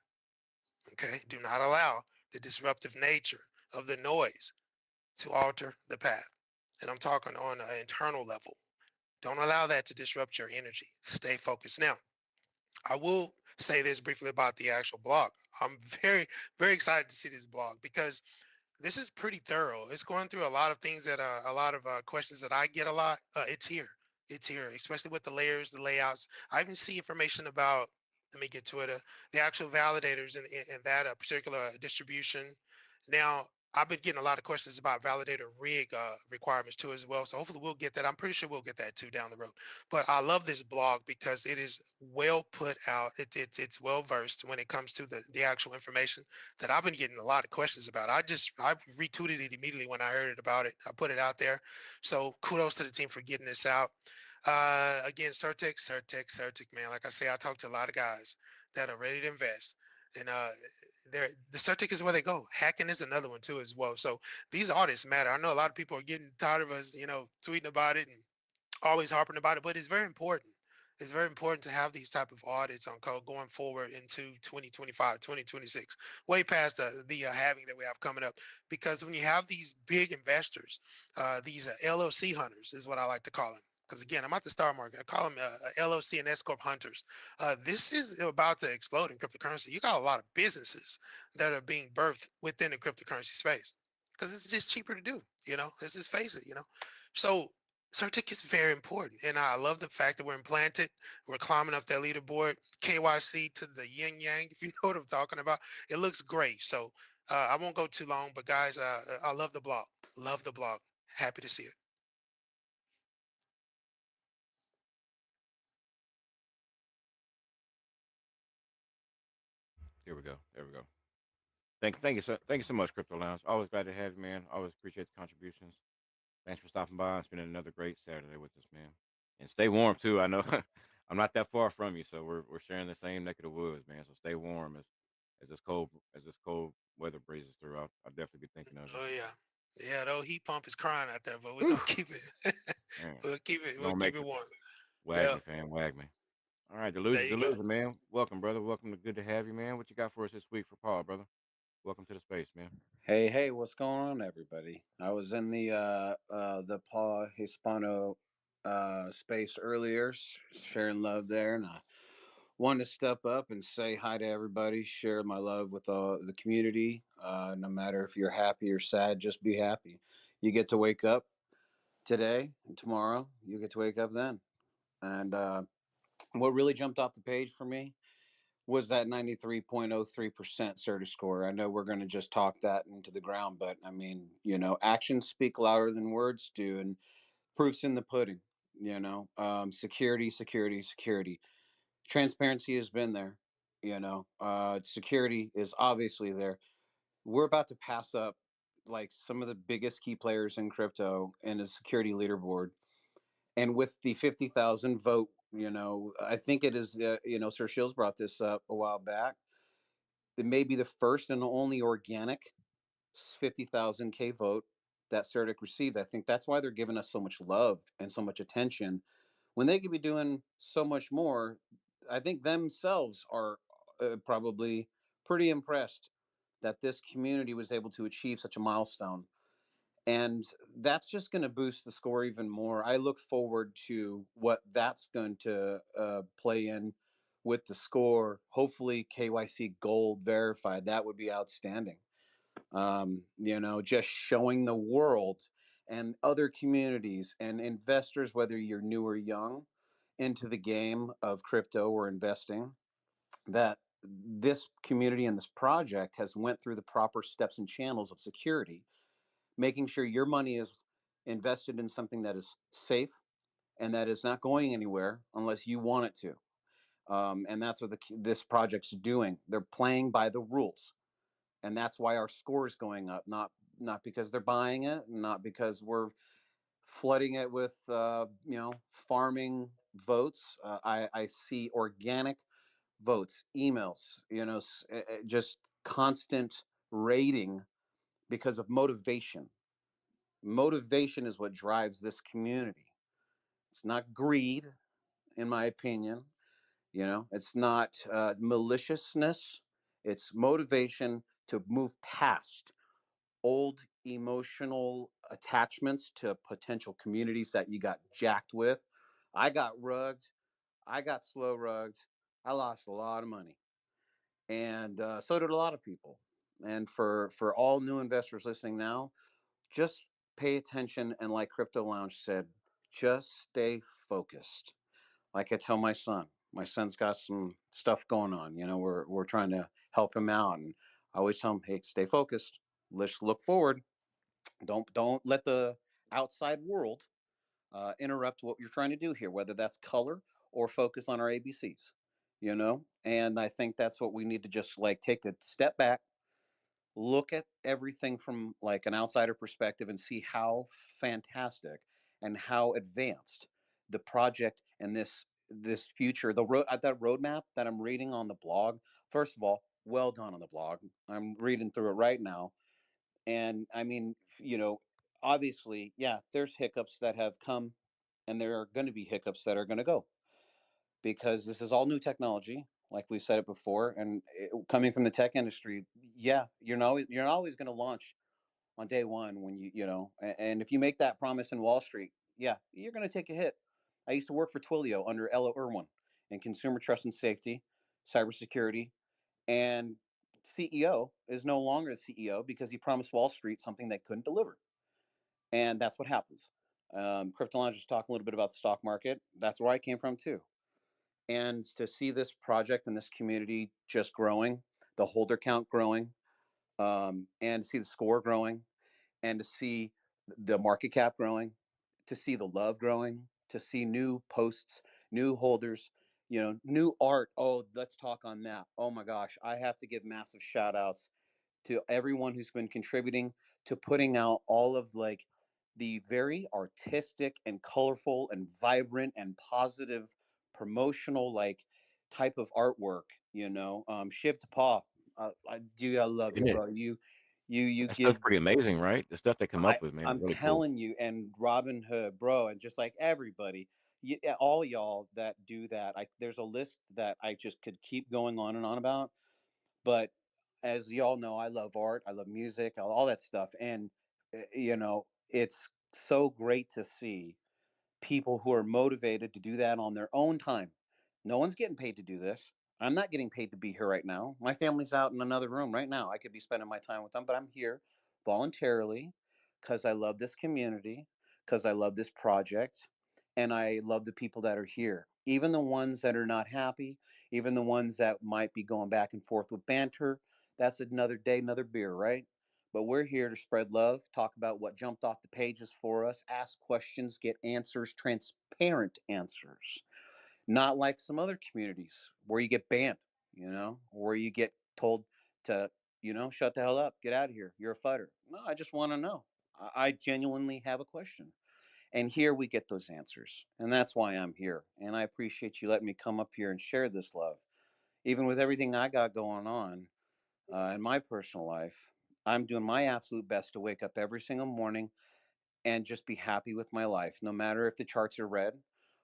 S4: Okay? Do not allow the disruptive nature of the noise to alter the path. And I'm talking on an internal level. Don't allow that to disrupt your energy. Stay focused. Now, I will say this briefly about the actual blog. I'm very, very excited to see this blog because this is pretty thorough. It's going through a lot of things that a lot of questions that I get a lot. It's here. It's here, especially with the layers, the layouts. I even see information about. Let me get to it. The actual validators in that particular distribution. Now, I've been getting a lot of questions about validator rig requirements too as well. So hopefully we'll get that. I'm pretty sure we'll get that too down the road. But I love this blog because it is well put out. It's well versed when it comes to the actual information that I've been getting a lot of questions about. I retweeted it immediately when I heard it about it. I put it out there. So kudos to the team for getting this out. Again, Certec, man. Like I say, I talk to a lot of guys that are ready to invest. And the Certec is where they go. Hacking is another one too as well. So these audits matter. I know a lot of people are getting tired of us, tweeting about it and always harping about it, but it's very important. It's very important to have these type of audits on code going forward into 2025, 2026, way past the halving that we have coming up. Because when you have these big investors, these LLC hunters is what I like to call them. Because again, I'm at the star market. I call them LLC and S corp hunters. This is about to explode in cryptocurrency. You got a lot of businesses that are being birthed within the cryptocurrency space because it's just cheaper to do. Let's just face it. So Certic is very important. And I love the fact that we're implanted. We're climbing up that leaderboard, KYC to the yin yang, if you know what I'm talking about. It looks great. So I won't go too long, but guys, I love the blog. Love the blog. Happy to see it.
S2: Here we go. There we go. Thank you so much, Crypto Lounge. Always glad to have you, man. Always appreciate the contributions. Thanks for stopping by and spending another great Saturday with us, man. And stay warm too. I know I'm not that far from you, so we're sharing the same neck of the woods, man. So stay warm as this cold weather breezes through. I'll definitely be thinking of you.
S4: Oh yeah. Yeah, the old heat pump is crying out there, but we're
S2: Whew,
S4: gonna keep it.
S2: man,
S4: we'll keep it.
S2: we're
S4: We'll
S2: gonna
S4: keep
S2: make
S4: it
S2: it.
S4: warm.
S2: Wag
S4: Yeah,
S2: me, fam. Wag me. All right,
S4: there
S2: delusion,
S4: you go.
S2: delusion, man. Welcome, brother. Welcome to good to have you, man. What you got for us this week for Paul, brother? Welcome to the space, man.
S8: Hey, hey, what's going on, everybody? I was in the Paw Hispano space earlier, sharing love there, and I wanted to step up and say hi to everybody, share my love with the community. No matter if you're happy or sad, just be happy. You get to wake up today and tomorrow. You get to wake up then. And what really jumped off the page for me was that 93.03% Certus score. I know we're going to just talk that into the ground, but I mean, actions speak louder than words do, and proof's in the pudding. Security, security, security. Transparency has been there. Security is obviously there. We're about to pass up like some of the biggest key players in crypto and a security leaderboard. And with the 50,000 vote, I think it is, Sir Shields brought this up a while back. It may be the first and only organic 50,000 K vote that CERTIC received. I think that's why they're giving us so much love and so much attention when they could be doing so much more. I think themselves are probably pretty impressed that this community was able to achieve such a milestone. And that's just going to boost the score even more. I look forward to what that's going to play in with the score. Hopefully, KYC Gold verified. That would be outstanding. Just showing the world and other communities and investors, whether you're new or young, into the game of crypto or investing, that this community and this project has went through the proper steps and channels of security, making sure your money is invested in something that is safe and that is not going anywhere unless you want it to. And that's what this project's doing. They're playing by the rules, and that's why our score is going up. Not because they're buying it, not because we're flooding it with farming votes. I see organic votes, emails, just constant rating because of motivation. Motivation is what drives this community. It's not greed, in my opinion. It's not maliciousness. It's motivation to move past old emotional attachments to potential communities that you got jacked with. I got rugged. I got slow rugged. I lost a lot of money, and so did a lot of people. And for all new investors listening now, just pay attention, and like Crypto Lounge said, just stay focused. Like I tell my son's got some stuff going on. We're trying to help him out, and I always tell him, hey, stay focused. Let's look forward. Don't let the outside world interrupt what you're trying to do here, whether that's color or focus on our ABCs. And I think that's what we need to just like take a step back, look at everything from like an outsider perspective, and see how fantastic and how advanced the project and this future, the road, that roadmap that I'm reading on the blog. First of all, well done on the blog. I'm reading through it right now, and I mean, obviously, yeah, there's hiccups that have come, and there are going to be hiccups that are going to go, because this is all new technology, like we said it before, and coming from the tech industry, yeah, you're not always going to launch on day one when and if you make that promise in Wall Street, yeah, you're going to take a hit. I used to work for Twilio under Ella Irwin in consumer trust and safety, cybersecurity, and CEO is no longer the CEO because he promised Wall Street something they couldn't deliver. And that's what happens. Crypto Lounge was talking a little bit about the stock market. That's where I came from too. And to see this project and this community just growing, the holder count growing, and to see the score growing, and to see the market cap growing, to see the love growing, to see new posts, new holders, new art. Oh, let's talk on that. Oh my gosh, I have to give massive shout outs to everyone who's been contributing to putting out all of like the very artistic and colorful and vibrant and positive promotional like type of artwork. Ship to paw. I love you,
S2: Isn't it?
S8: bro. You
S2: That
S8: give.
S2: stuff's pretty amazing, right? The stuff they come up with, man, is
S8: I'm
S2: really cool.
S8: telling you, and Robin Hood, bro, and just like everybody, all y'all that do that. There's a list that I just could keep going on and on about. But as y'all know, I love art, I love music, all that stuff, and it's so great to see people who are motivated to do that on their own time. No one's getting paid to do this. I'm not getting paid to be here right now. My family's out in another room right now. I could be spending my time with them, but I'm here voluntarily because I love this community, because I love this project, and I love the people that are here. Even the ones that are not happy, even the ones that might be going back and forth with banter, that's another day, another beer, right? But we're here to spread love, talk about what jumped off the pages for us, ask questions, get answers, transparent answers. Not like some other communities where you get banned, where you get told to, shut the hell up, get out of here, you're a fighter. No, I just want to know. I genuinely have a question. And here we get those answers. And that's why I'm here. And I appreciate you letting me come up here and share this love. Even with everything I got going on in my personal life, I'm doing my absolute best to wake up every single morning and just be happy with my life, no matter if the charts are red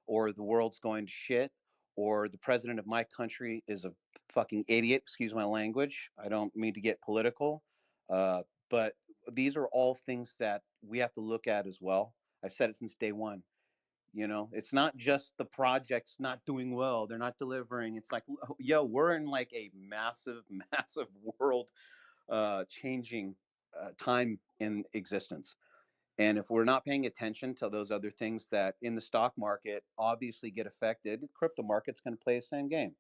S8: or the world's going to shit or the president of my country is a fucking idiot. Excuse my language. I don't mean to get political, but these are all things that we have to look at as well. I've said it since day one. You know, it's not just the projects not doing well, they're not delivering. It's like, yo, we're in like a massive, massive world changing time in existence. And if we're not paying attention to those other things that in the stock market obviously get affected, the crypto market's going to play the same game.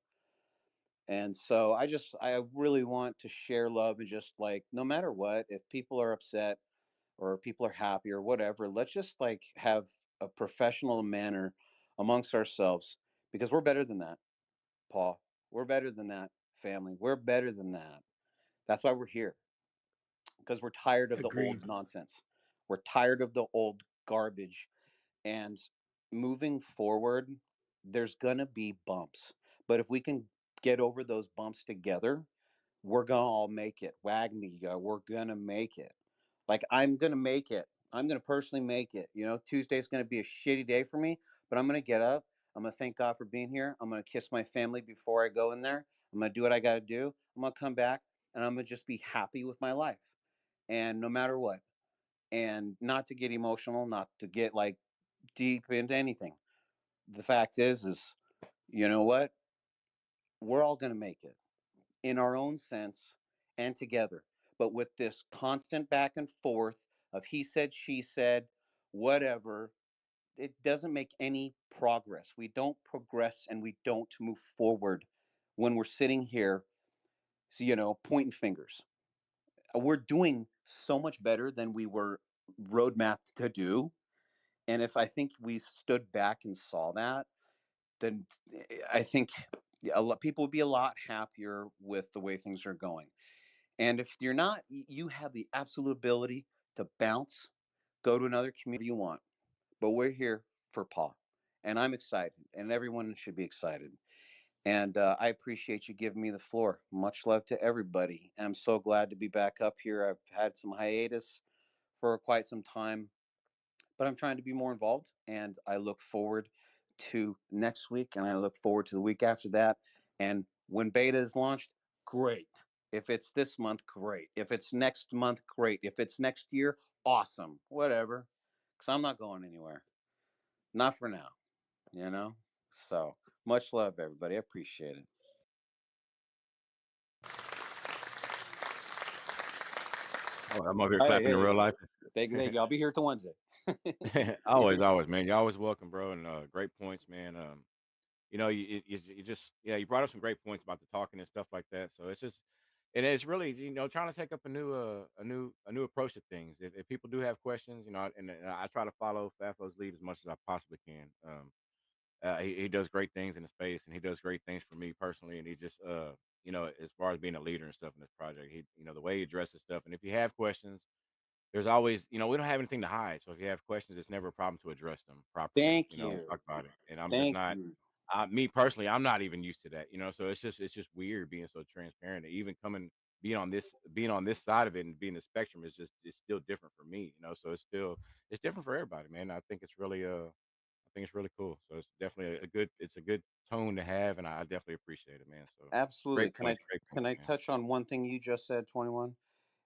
S8: And so I really want to share love and just like, no matter what, if people are upset or people are happy or whatever, let's just like have a professional manner amongst ourselves, because we're better than that, Paul. We're better than that, family. We're better than that. That's why we're here, because we're tired of the old
S6: Agreed.
S8: nonsense. We're tired of the old garbage. And moving forward, there's going to be bumps. But if we can get over those bumps together, we're going to all make it. WAGMI, we're going to make it. Like, I'm going to make it. I'm going to personally make it. You know, Tuesday's going to be a shitty day for me, but I'm going to get up. I'm going to thank God for being here. I'm going to kiss my family before I go in there. I'm going to do what I got to do. I'm going to come back and I'm going to just be happy with my life. And no matter what, and not to get emotional, not to get like deep into anything. The fact is, you know what? We're all going to make it in our own sense and together. But with this constant back and forth of he said, she said, whatever, it doesn't make any progress. We don't progress and we don't move forward when we're sitting here, so, you know, pointing fingers. We're doing so much better than we were roadmapped to do. And if I think we stood back and saw that, then I think people would be a lot happier with the way things are going. And if you're not, you have the absolute ability to bounce, go to another community you want. But we're here for Paw. And I'm excited, and everyone should be excited. And I appreciate you giving me the floor. Much love to everybody. I'm so glad to be back up here. I've had some hiatus for quite some time, but I'm trying to be more involved, and I look forward to next week, and I look forward to the week after that. And when beta is launched, great. If it's this month, great. If it's next month, great. If it's next year, awesome. Whatever, because I'm not going anywhere. Not for now, you know. So much love, everybody. I appreciate it.
S2: Oh, I'm over here
S8: Hey,
S2: clapping in real
S8: hey,
S2: life.
S8: they, I'll be here till Wednesday.
S2: Always, always, man. You're always welcome, bro. And great points, man. You know, you just yeah, you brought up some great points about the talking and stuff like that. So it's just, and it's really, you know, trying to take up a new approach to things. If people do have questions, you know, and I try to follow Fafo's lead as much as I possibly can. He does great things in the space, and he does great things for me personally. And he just, you know, as far as being a leader and stuff in this project, he, you know, the way he addresses stuff. And if you have questions, there's always, you know, we don't have anything to hide. So if you have questions, it's never a problem to address them properly,
S8: Thank
S2: you know, and
S8: you.
S2: talk about it. And I'm just
S8: Thank
S2: not,
S8: you.
S2: me personally, I'm not even used to that, you know. So it's just weird being so transparent. Even being on this side of it and being the spectrum is just it's still different for me, you know. So it's different for everybody, man. I think it's really cool. So it's definitely a good tone to have, and I definitely appreciate it, man. So
S8: Absolutely. Can
S2: great points,
S8: I
S2: man.
S8: touch on one thing you just said, 21?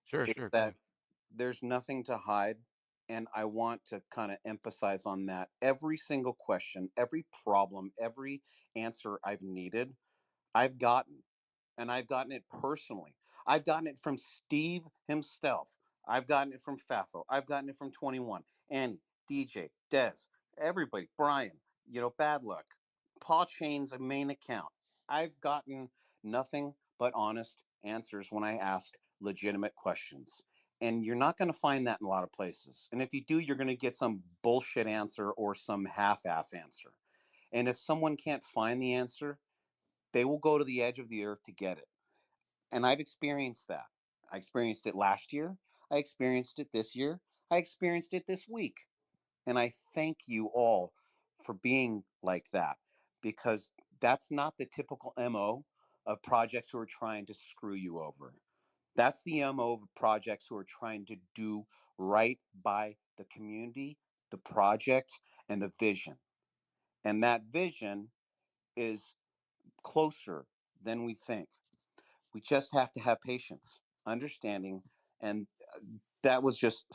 S2: Sure,
S8: Is
S2: sure, go
S8: that
S2: ahead.
S8: there's nothing to hide. And I want to kind of emphasize on that. Every single question, every problem, every answer I've needed, I've gotten, and I've gotten it personally. I've gotten it from Steve himself. I've gotten it from Fafo. I've gotten it from 21, Annie, DJ, Dez, everybody, Brian, you know, Bad Luck, PAWChain's a main account. I've gotten nothing but honest answers when I ask legitimate questions. And you're not going to find that in a lot of places. And if you do, you're going to get some bullshit answer or some half ass answer. And if someone can't find the answer, they will go to the edge of the earth to get it. And I've experienced that. I experienced it last year. I experienced it this year. I experienced it this week. And I thank you all for being like that, because that's not the typical MO of projects who are trying to screw you over. That's the MO of projects who are trying to do right by the community, the project, and the vision. And that vision is closer than we think. We just have to have patience, understanding, and that was just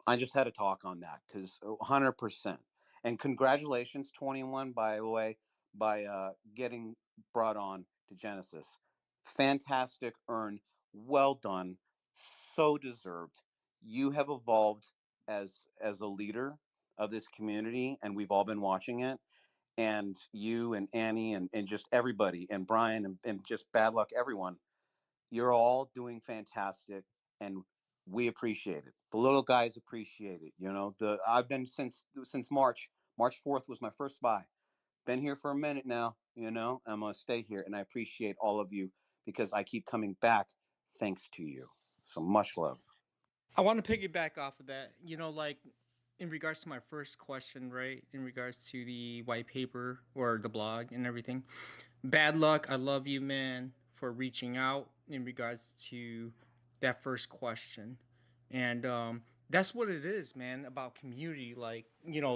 S8: I just had to talk on that because 100%. And congratulations, 21, by the way, by getting brought on to Genesis. Fantastic earn, well done, so deserved. You have evolved as a leader of this community, and we've all been watching it. And you and Annie and just everybody and Brian and just bad luck everyone, you're all doing fantastic, and we appreciate it. The little guys appreciate it. You know, the I've been since March. March 4th was my first buy. Been here for a minute now. You know, I'm gonna stay here, and I appreciate all of you because I keep coming back thanks to you. So much love.
S6: I want to piggyback off of that. Like in regards to my first question, right? In regards to the white paper or the blog and everything. Bad luck. I love you, man, for reaching out in regards to that first question. And that's what it is, man, about community. Like,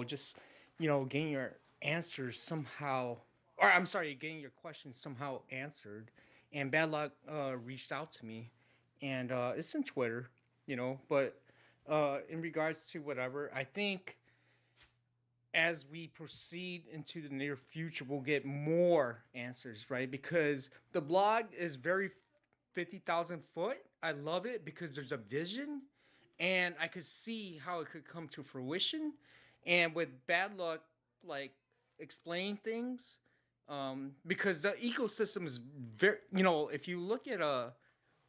S6: just, getting your answers somehow, or I'm sorry, getting your questions somehow answered. And Bad Luck reached out to me, and it's in Twitter, but in regards to whatever, I think as we proceed into the near future, we'll get more answers, right? Because the blog is very 50,000 foot. I love it because there's a vision and I could see how it could come to fruition. And with Bad Luck, like explain things, because the ecosystem is very, if you look at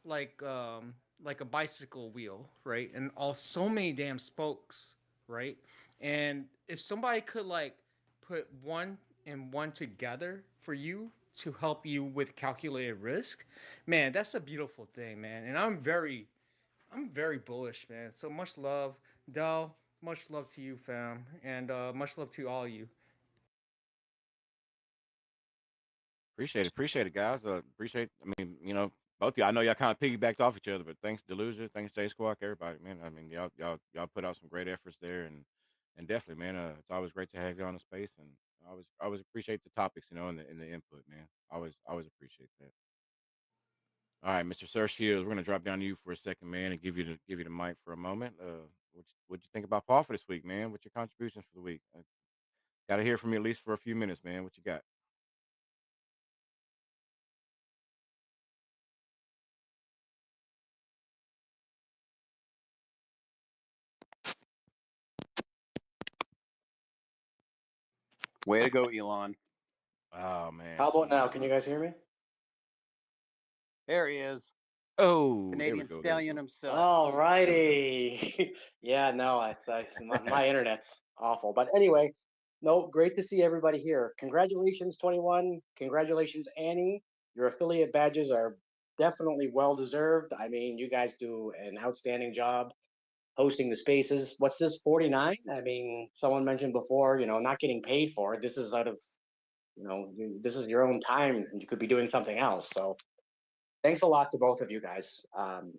S6: like a bicycle wheel, right? And all so many damn spokes, right? And if somebody could like put one and one together for you to help you with calculated risk, man, that's a beautiful thing, man. And I'm very bullish, man. So much love, Del. Much love to you, fam, and much love to all you.
S2: Appreciate it, guys. Appreciate. I mean, both of you. I know y'all kind of piggybacked off each other, but thanks Delusion, thanks J Squawk, everybody, man. I mean, y'all put out some great efforts there, and definitely, man. It's always great to have you on the space, and I always appreciate the topics, and the input, man. Always appreciate that. All right, Mr. Sir Shields, we're gonna drop down to you for a second, man, and give you the mic for a moment. What'd you think about Paul for this week, man? What's your contributions for the week? Got to hear from you at least for a few minutes, man. What you got?
S8: Way to go, Elon.
S2: Oh man.
S9: How about now? Can you guys hear me?
S8: There he is.
S2: Oh, there we
S8: Canadian
S2: go. There we
S8: stallion
S2: go.
S8: himself.
S9: All
S2: There we go.
S9: righty. Yeah, no, my internet's awful. But anyway, no, great to see everybody here. Congratulations, 21. Congratulations, Annie. Your affiliate badges are definitely well deserved. I mean, you guys do an outstanding job hosting the spaces. What's this, 49? I mean, someone mentioned before, not getting paid for it. This is out of, this is your own time. You could be doing something else. So thanks a lot to both of you guys.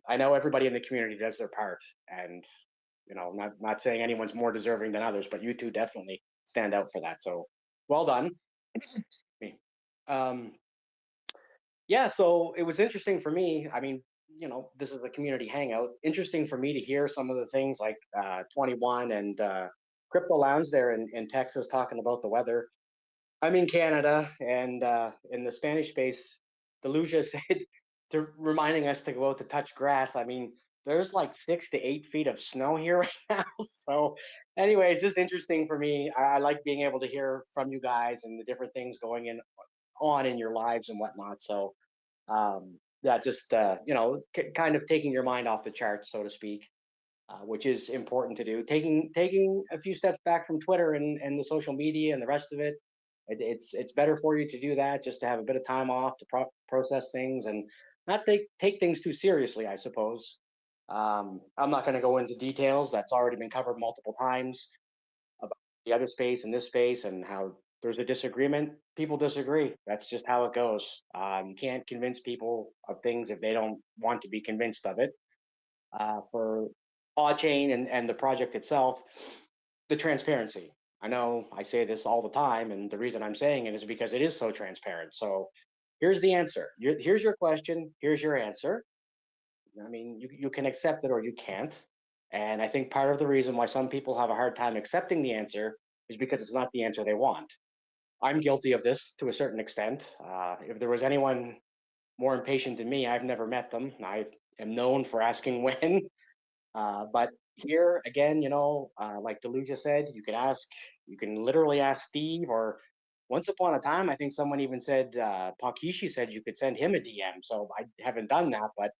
S9: I know everybody in the community does their part, and not saying anyone's more deserving than others, but you two definitely stand out for that. So well done. um, yeah, so it was interesting for me. I mean, this is a community hangout. Interesting for me to hear some of the things like 21 and Crypto Lounge there in Texas talking about the weather. I'm in Canada, and in the Spanish space, Delusia said to reminding us to go out to touch grass. I mean, there's like 6 to 8 feet of snow here right now. So, anyways, just interesting for me. I like being able to hear from you guys and the different things going on in your lives and whatnot. So, yeah, just kind of taking your mind off the charts, so to speak, which is important to do. Taking a few steps back from Twitter and the social media and the rest of it. It's better for you to do that, just to have a bit of time off to process things and not take things too seriously, I suppose. I'm not going to go into details. That's already been covered multiple times about the other space and this space and how there's a disagreement. People disagree. That's just how it goes. You can't convince people of things if they don't want to be convinced of it. For PAWChain and the project itself, the transparency. I know I say this all the time, and the reason I'm saying it is because it is so transparent. So here's the answer. Here's your question. Here's your answer. I mean, you can accept it or you can't. And I think part of the reason why some people have a hard time accepting the answer is because it's not the answer they want. I'm guilty of this to a certain extent. If there was anyone more impatient than me, I've never met them. I am known for asking when. But here again, like Delusia said, you can literally ask Steve, or once upon a time, I think someone even said, Pakishi said you could send him a DM. So I haven't done that, but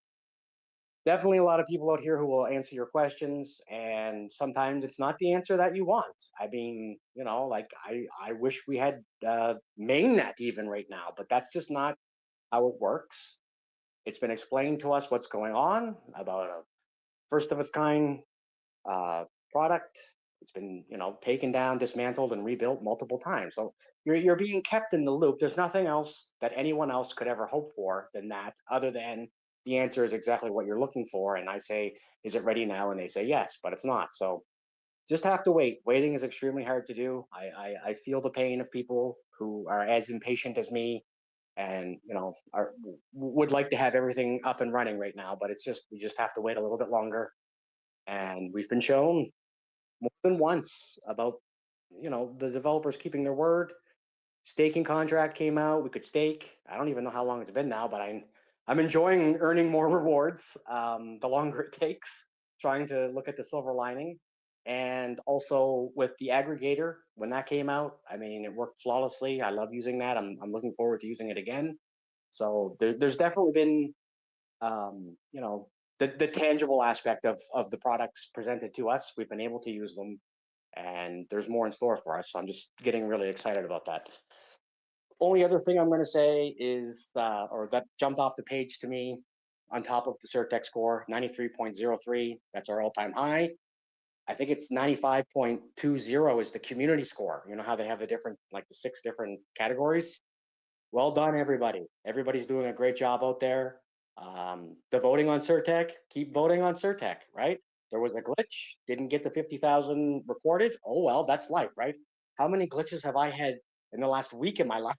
S9: definitely a lot of people out here who will answer your questions, and sometimes it's not the answer that you want. I mean, like I wish we had mainnet even right now, but that's just not how it works. It's been explained to us what's going on about a first of its kind uh, product. It's been, taken down, dismantled, and rebuilt multiple times. So you're being kept in the loop. There's nothing else that anyone else could ever hope for than that, other than the answer is exactly what you're looking for. And I say, is it ready now? And they say yes, but it's not. So just have to wait. Waiting is extremely hard to do. I feel the pain of people who are as impatient as me, and would like to have everything up and running right now, but it's just we just have to wait a little bit longer. And we've been shown more than once about the developers keeping their word. Staking contract came out. We could stake. I don't even know how long it's been now, but I'm enjoying earning more rewards the longer it takes, trying to look at the silver lining. And also with the aggregator, when that came out, I mean, it worked flawlessly. I love using that. I'm looking forward to using it again. So there's definitely been the tangible aspect of the products presented to us. We've been able to use them, and there's more in store for us. So I'm just getting really excited about that. Only other thing I'm going to say is, or that jumped off the page to me, on top of the CertTech score, 93.03. That's our all-time high. I think it's 95.20 is the community score. You know how they have the 6 different categories? Well done, everybody. Everybody's doing a great job out there. The voting on CertTech, keep voting on CertTech, right? There was a glitch, didn't get the 50,000 recorded. Oh, well, that's life, right? How many glitches have I had in the last week in my life?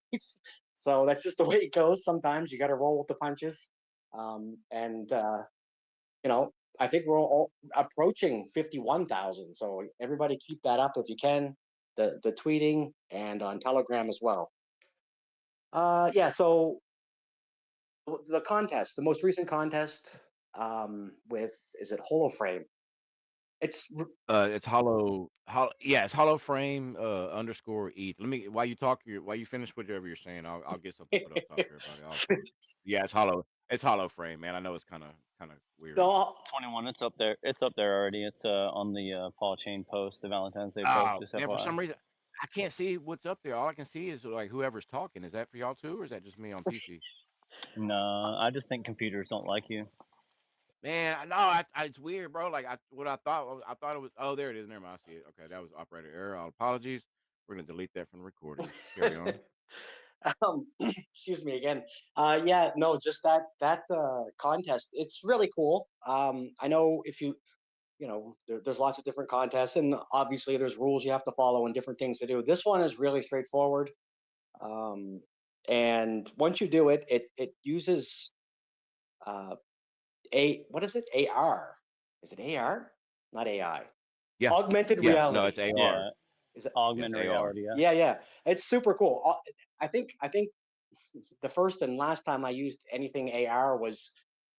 S9: So that's just the way it goes. Sometimes you got to roll with the punches. And, I think we're all approaching 51,000. So everybody keep that up if you can, the tweeting, and on Telegram as well. Yeah, so the contest, the most recent contest, with, is it Holoframe? It's
S2: It's it's hollow frame underscore ETH. Let me while you finish whatever you're saying, I'll get something put up top for everybody. Yeah, it's hollow frame, man. I know it's kind of weird.
S9: no,
S3: 21. It's up there. It's up there already. It's on the PAWChain post, the Valentine's Day post.
S2: Oh,
S3: Just
S2: man, for some
S3: FYI.
S2: reason I can't see what's up there. All I can see is like whoever's talking. Is that for y'all too, or is that just me on PC?
S3: No, I just think computers don't like you.
S2: Man, no, it's weird, bro. Like I thought it was. Oh, there it is. Never mind. I see it. Okay, that was operator error. All apologies. We're gonna delete that from the recordings. Carry on.
S9: excuse me again. Yeah, no, just that contest. It's really cool. I know if there's lots of different contests, and obviously there's rules you have to follow and different things to do. This one is really straightforward. Um, and once you do it, it uses uh, what is it? AR? Is it AR? Not AI.
S2: Yeah,
S9: Augmented
S2: yeah.
S9: reality.
S2: No, it's AR.
S3: Yeah,
S9: Is it?
S3: augmented
S2: Yes, AR.
S3: reality. Yeah.
S9: Yeah. It's super cool. I think the first and last time I used anything AR was,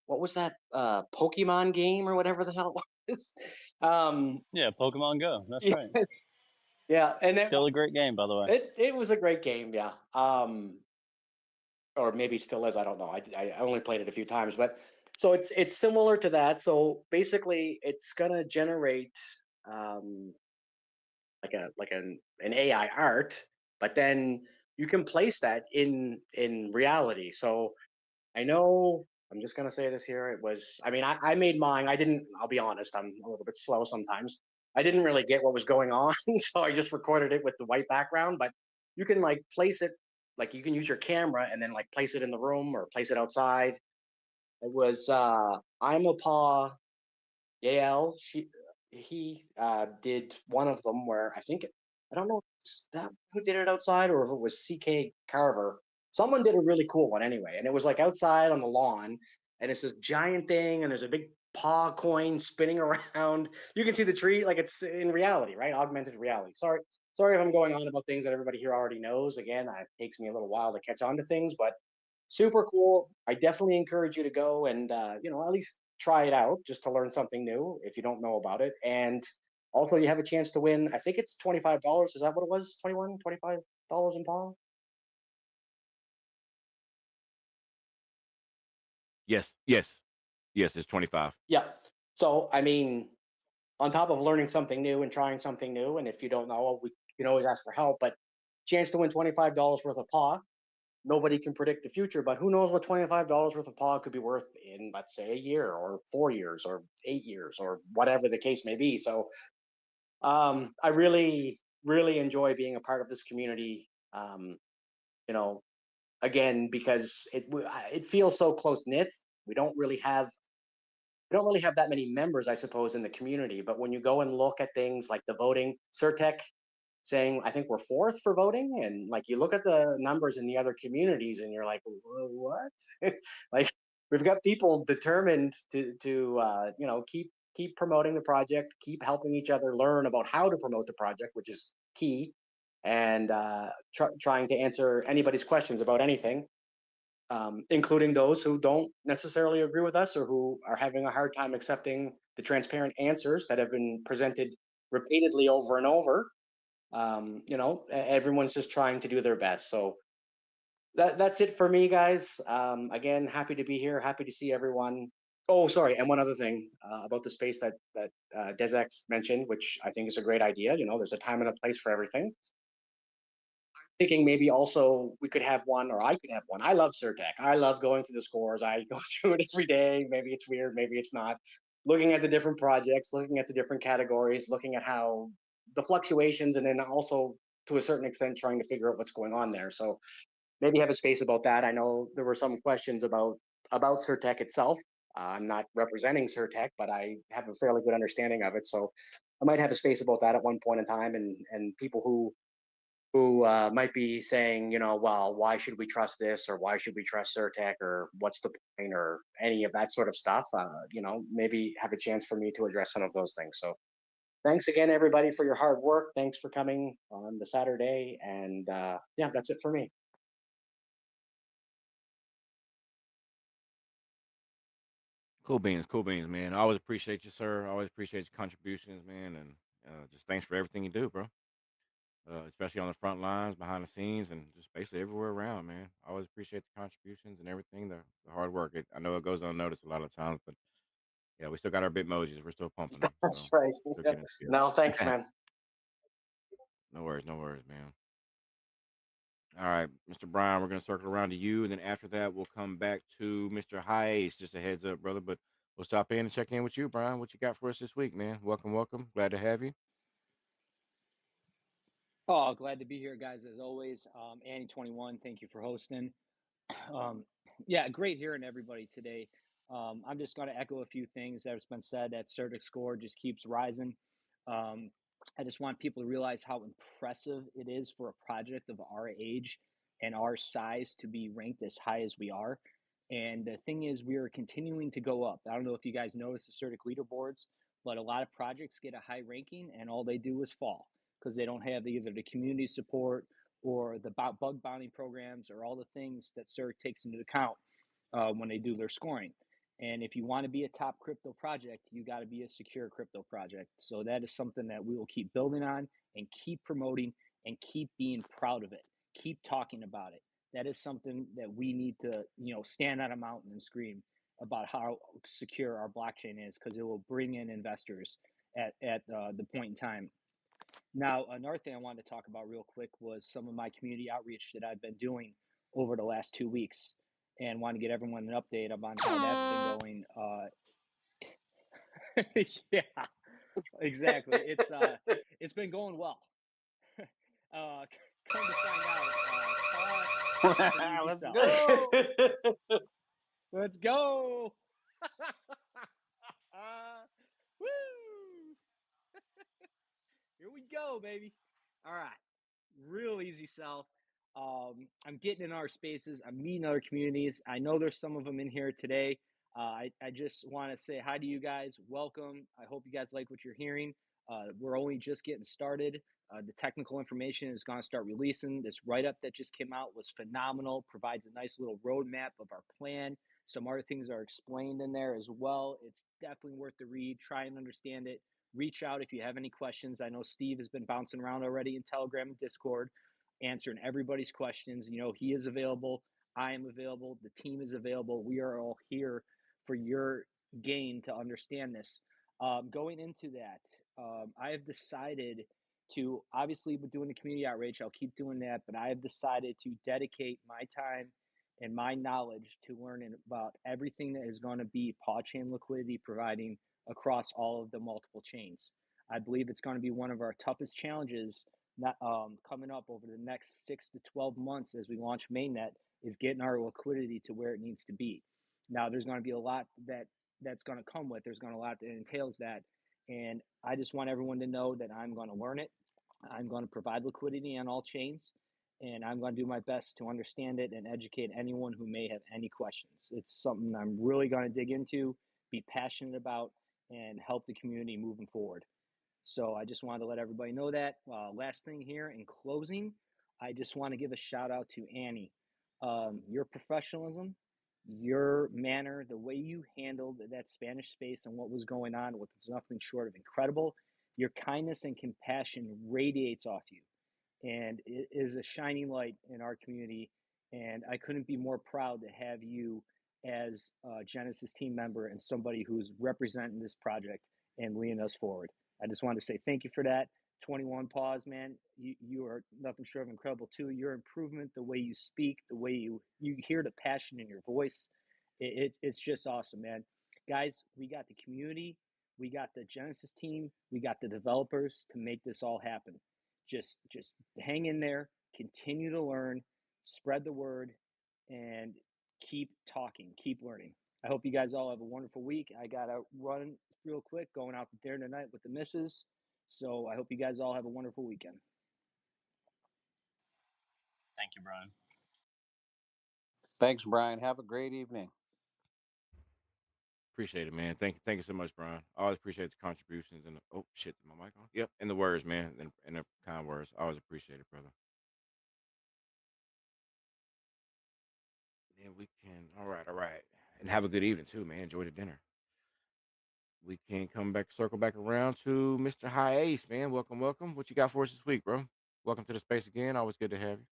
S9: what was that Pokemon game or whatever the hell it was.
S3: Yeah, Pokemon Go. That's
S9: Yeah,
S3: right.
S9: yeah, and
S3: Still a great game, by the way.
S9: it was a great game, yeah. Or maybe still is. I don't know. I only played it a few times, but so it's similar to that. So basically, it's gonna generate um, an AI art, but then you can place that in reality. So I know, I'm just gonna say this here. It was, I mean, I made mine. I didn't. I'll be honest. I'm a little bit slow sometimes. I didn't really get what was going on, so I just recorded it with the white background. But you can like place it, like you can use your camera and then like place it in the room or place it outside. It was I'm a paw. Yael. He did one of them where I think I don't know if it's that who did it outside or if it was CK Carver. Someone did a really cool one anyway, and it was like outside on the lawn, and it's this giant thing, and there's a big PAWChain spinning around. You can see the tree like it's in reality, right? Augmented reality. Sorry if I'm going on about things that everybody here already knows. Again, it takes me a little while to catch on to things, but super cool. I definitely encourage you to go and at least try it out just to learn something new if you don't know about it. And also, you have a chance to win. I think it's $25. Is that what it was? $25 in PAW?
S2: Yes. It's 25.
S9: Yeah. So, I mean, on top of learning something new and trying something new, and if you don't know, we can always ask for help. But chance to win $25 worth of PAW. Nobody can predict the future, but who knows what $25 worth of PAW could be worth in, let's say, a year or 4 years or 8 years or whatever the case may be. So I really, really enjoy being a part of this community. You know, again, because it feels so close knit. We don't really have that many members, I suppose, in the community. But when you go and look at things like the voting, Surtec saying, I think we're fourth for voting, and like you look at the numbers in the other communities, and you're like, what? Like we've got people determined to keep promoting the project, keep helping each other learn about how to promote the project, which is key, and trying to answer anybody's questions about anything, including those who don't necessarily agree with us or who are having a hard time accepting the transparent answers that have been presented repeatedly over and over. Everyone's just trying to do their best. So that's it for me, guys. Again, happy to be here. Happy to see everyone. Oh, sorry. And one other thing about the space that Desex mentioned, which I think is a great idea. There's a time and a place for everything. Thinking maybe also we could have one, or I could have one. I love Surtec. I love going through the scores. I go through it every day. Maybe it's weird, maybe it's not. Looking at the different projects, looking at the different categories, looking at how the fluctuations, and then also to a certain extent trying to figure out what's going on there. So maybe have a space about that. I know there were some questions about Surtec itself. I'm not representing Surtec, but I have a fairly good understanding of it. So I might have a space about that at one point in time, and people who might be saying, well, why should we trust this, or why should we trust Surtec, or what's the point, or any of that sort of stuff. Maybe have a chance for me to address some of those things. So thanks again, everybody, for your hard work. Thanks for coming on the Saturday, and yeah, that's it for me.
S2: Cool beans, man. I always appreciate you, sir. I always appreciate your contributions, man, and just thanks for everything you do, bro. Especially on the front lines, behind the scenes, and just basically everywhere around, man. I always appreciate the contributions and everything, the hard work. I know it goes unnoticed a lot of times, but yeah, we still got our Bitmojis. We're still pumping them,
S9: That's
S2: so
S9: right.
S2: still getting it
S9: No, thanks,
S2: filled.
S9: man.
S2: No worries, man. All right, Mr. Brian, we're gonna circle around to you, and then after that, we'll come back to Mr. High Ace. Just a heads up, brother, but we'll stop in and check in with you, Brian. What you got for us this week, man? Welcome. Glad to have you.
S10: Oh, glad to be here, guys, as always. Annie21, thank you for hosting. Yeah, great hearing everybody today. I'm just going to echo a few things that have been said. That Certic score just keeps rising. Um, I just want people to realize how impressive it is for a project of our age and our size to be ranked as high as we are. And the thing is, we are continuing to go up. I don't know if you guys noticed the Certic leaderboards, but a lot of projects get a high ranking and all they do is fall because they don't have either the community support or the bug bounty programs or all the things that CERT takes into account when they do their scoring. And if you want to be a top crypto project, you got to be a secure crypto project. So that is something that we will keep building on and keep promoting and keep being proud of it. Keep talking about it. That is something that we need to, stand on a mountain and scream about how secure our blockchain is, because it will bring in investors at the point in time. Now, another thing I wanted to talk about real quick was some of my community outreach that I've been doing over the last 2 weeks, and want to get everyone an update on how that's been going. Yeah, exactly. It's been going well. Come to find out, not an easy
S8: Let's
S10: sell.
S8: go.
S10: Let's go. Woo! Here we go, baby. All right. Real easy sell. I'm getting in our spaces. I'm meeting other communities. I know there's some of them in here today. I just want to say hi to you guys. Welcome. I hope you guys like what you're hearing. We're only just getting started. The technical information is going to start releasing. This write up that just came out was phenomenal, provides a nice little roadmap of our plan. Some other things are explained in there as well. It's definitely worth the read. Try and understand it. Reach out if you have any questions. I know Steve has been bouncing around already in Telegram and Discord, answering everybody's questions. You know, he is available. I am available. The team is available. We are all here for your gain to understand this. Going into that, I have decided to obviously with doing the community outreach, I'll keep doing that, but I have decided to dedicate my time and my knowledge to learning about everything that is going to be PAWChain liquidity providing across all of the multiple chains. I believe it's going to be one of our toughest challenges not, coming up over the next 6 to 12 months as we launch mainnet is getting our liquidity to where it needs to be. Now, there's going to be a lot that's going to come with. There's going to a lot that entails that, and I just want everyone to know that I'm going to learn it. I'm going to provide liquidity on all chains, and I'm going to do my best to understand it and educate anyone who may have any questions. It's something I'm really going to dig into, be passionate about, and help the community moving forward. So I just wanted to let everybody know that. Last thing here in closing, I just want to give a shout out to Annie. Your professionalism, your manner, the way you handled that Spanish space and what was going on was nothing short of incredible. Your kindness and compassion radiates off you, and it is a shining light in our community. And I couldn't be more proud to have you as a Genesis team member and somebody who's representing this project and leading us forward. I just wanted to say thank you for that. 21 Paws, man, you are nothing short of incredible too. Your improvement, the way you speak, the way you hear the passion in your voice, it's just awesome, man. Guys, we got the community, we got the Genesis team, we got the developers to make this all happen. Just hang in there, continue to learn, spread the word, and keep talking, keep learning. I hope you guys all have a wonderful week. I gotta run real quick, going out to dinner tonight with the missus. So I hope you guys all have a wonderful weekend.
S3: Thank you, Brian.
S8: Thanks, Brian. Have a great evening.
S2: Appreciate it, man. Thank you so much, Brian. I always appreciate the contributions and oh shit, my mic on? Yep, and the words, man, and the kind words. I always appreciate it, brother. Then we can, all right, and have a good evening too, man. Enjoy the dinner. We can come back, circle back around to Mr. High Ace, man. Welcome, welcome. What you got for us this week, bro? Welcome to the space again. Always good to have you.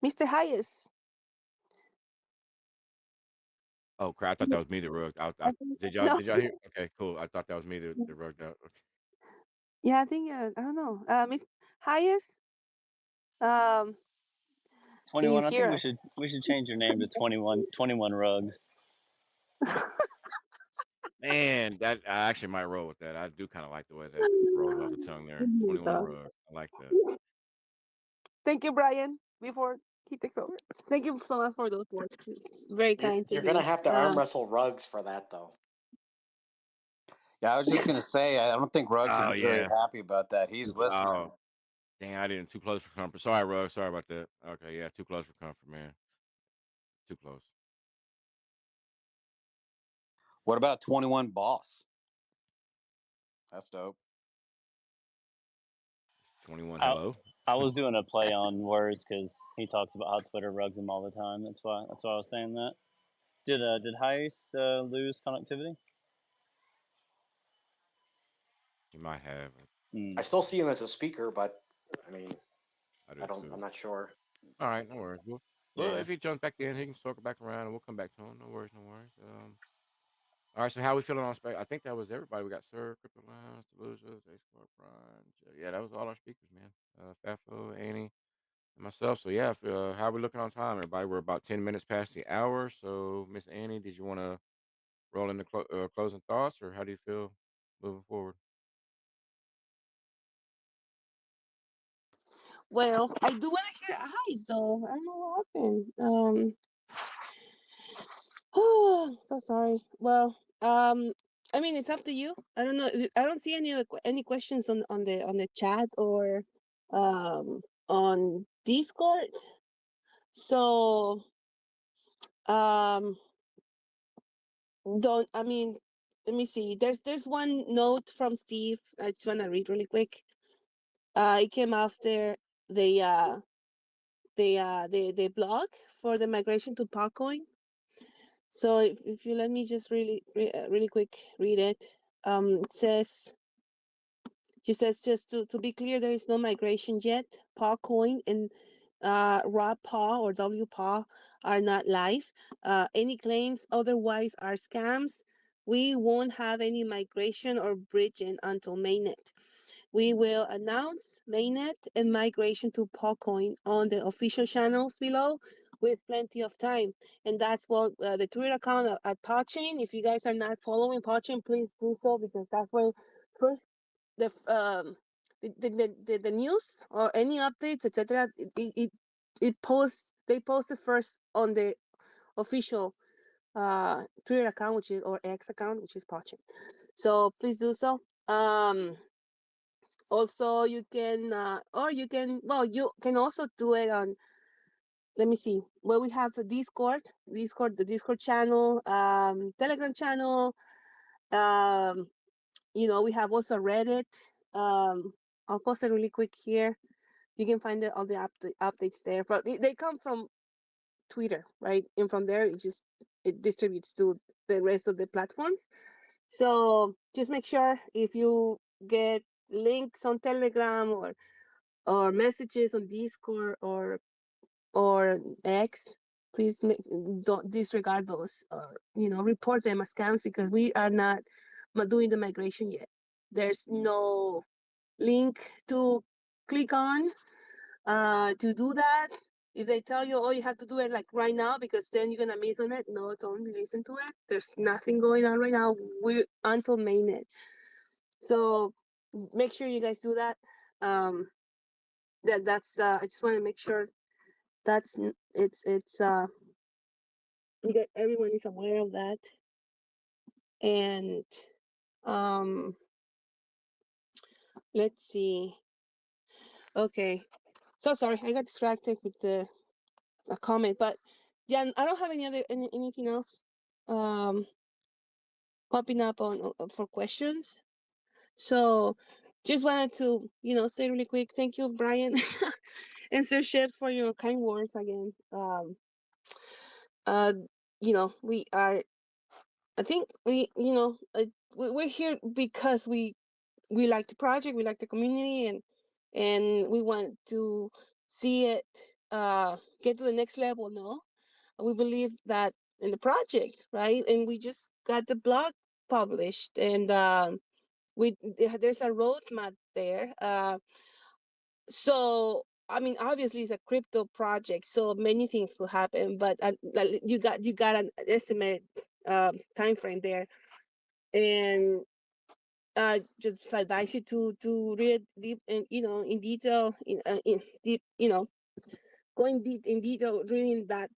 S1: Mr. Hayes.
S2: Oh crap! I thought that was me that rugged.
S1: I think,
S2: Did y'all
S1: no,
S2: did y'all hear? Okay, cool. I thought that was me that rugged out. Okay.
S1: yeah, I think I don't know. Miss Hayes, um, can you
S3: 21. I think
S1: hear us?
S3: we should change your name to 21 rugs.
S2: Man, that I actually might roll with that. I do kind of like the way that rolls off the tongue there. 21 rug. I like that.
S1: Thank you, Brian. Before he takes over, thank you so much for those words. It's very kind to
S9: You're gonna
S1: you.
S9: have to arm wrestle Rugs for that, though.
S8: Yeah, I was just gonna say, I don't think Ruggs would
S2: Oh
S8: be very
S2: yeah.
S8: happy about that. He's listening.
S2: Oh, dang! I didn't too close for comfort. Sorry, Rug. Sorry about that. Okay, yeah, too close for comfort, man. Too close.
S8: What about 21 Boss? That's dope.
S2: 21.
S3: I,
S2: Hello.
S3: I was doing a play on words because he talks about how Twitter rugs him all the time. That's why I was saying that. Did Heis lose connectivity?
S2: You might have.
S3: Mm.
S9: I still see him as a speaker, but I mean,
S2: I do too.
S9: I'm not sure.
S2: All right, no worries. Well,
S3: Yeah.
S2: if he jumps back in, he can circle back around, and we'll come back to him. No worries, no worries. All right. So how we feeling on space? I think that was everybody. We got Sir, Crypto Lounge, Delusions, A Squad, Brian. Yeah, that was all our speakers, man. Fafo, Annie. myself. So yeah, how are we looking on time, everybody? We're about 10 minutes past the hour. So Miss Annie, did you want to roll into closing thoughts, or how do you feel moving forward?
S1: Well, I do want to hear hi though. I don't know what happened. Oh, so sorry. Well, I mean, it's up to you. I don't know. I don't see any any questions on the chat or on Discord. So um, don't. I mean, let me see. There's one note from Steve. I just want to read really quick. It came after the the blog for the migration to PAWChain. So if you let me just really quick read it. It says, he says, just to be clear, there is no migration yet. PAWChain and raw paw or WPAW are not live. Any claims otherwise are scams. We won't have any migration or bridging until mainnet. We will announce mainnet and migration to PAWChain on the official channels below with plenty of time. And that's what the Twitter account at PAWChain. If you guys are not following PAWChain, please do so, because that's where first the the news or any updates, etc. It posts, they post it first on the official Twitter account, which is, or X account, which is PAWChain. So please do so. Also, you can or you can, well, you can also do it on, let me see, where we have a Discord, the Discord channel, Telegram channel. um you know, we have also Reddit. I'll post it really quick here. You can find all the updates there, but they come from Twitter, right? And from there it distributes to the rest of the platforms. So just make sure, if you get links on Telegram or messages on Discord or X, please don't disregard those, or you know, report them as scams, because we are not doing the migration yet. There's no link to click on to do that. If they tell you, oh, you have to do it like right now because then you're gonna miss on it, no, don't listen to it. There's nothing going on right now. We're until mainnet. So make sure you guys do that. Um, that's I just want to make sure that's it's you get, everyone is aware of that. And um let's see. Okay, so sorry, I got distracted with the a comment, but yeah, I don't have anything else um popping up on for questions. So just wanted to, you know, say really quick, thank you, Brian and Sir Ships, for your kind words again. Uh you know, we are, I think we, you know, we're here because we like the project, we like the community, and we want to see it get to the next level. No, we believe that in the project, right? And we just got the blog published, and we there's a roadmap there. So I mean, obviously it's a crypto project, so many things will happen, but you got an estimate time frame there. And just advise you to read deep and, you know, in detail, in deep, you know, going deep in detail reading that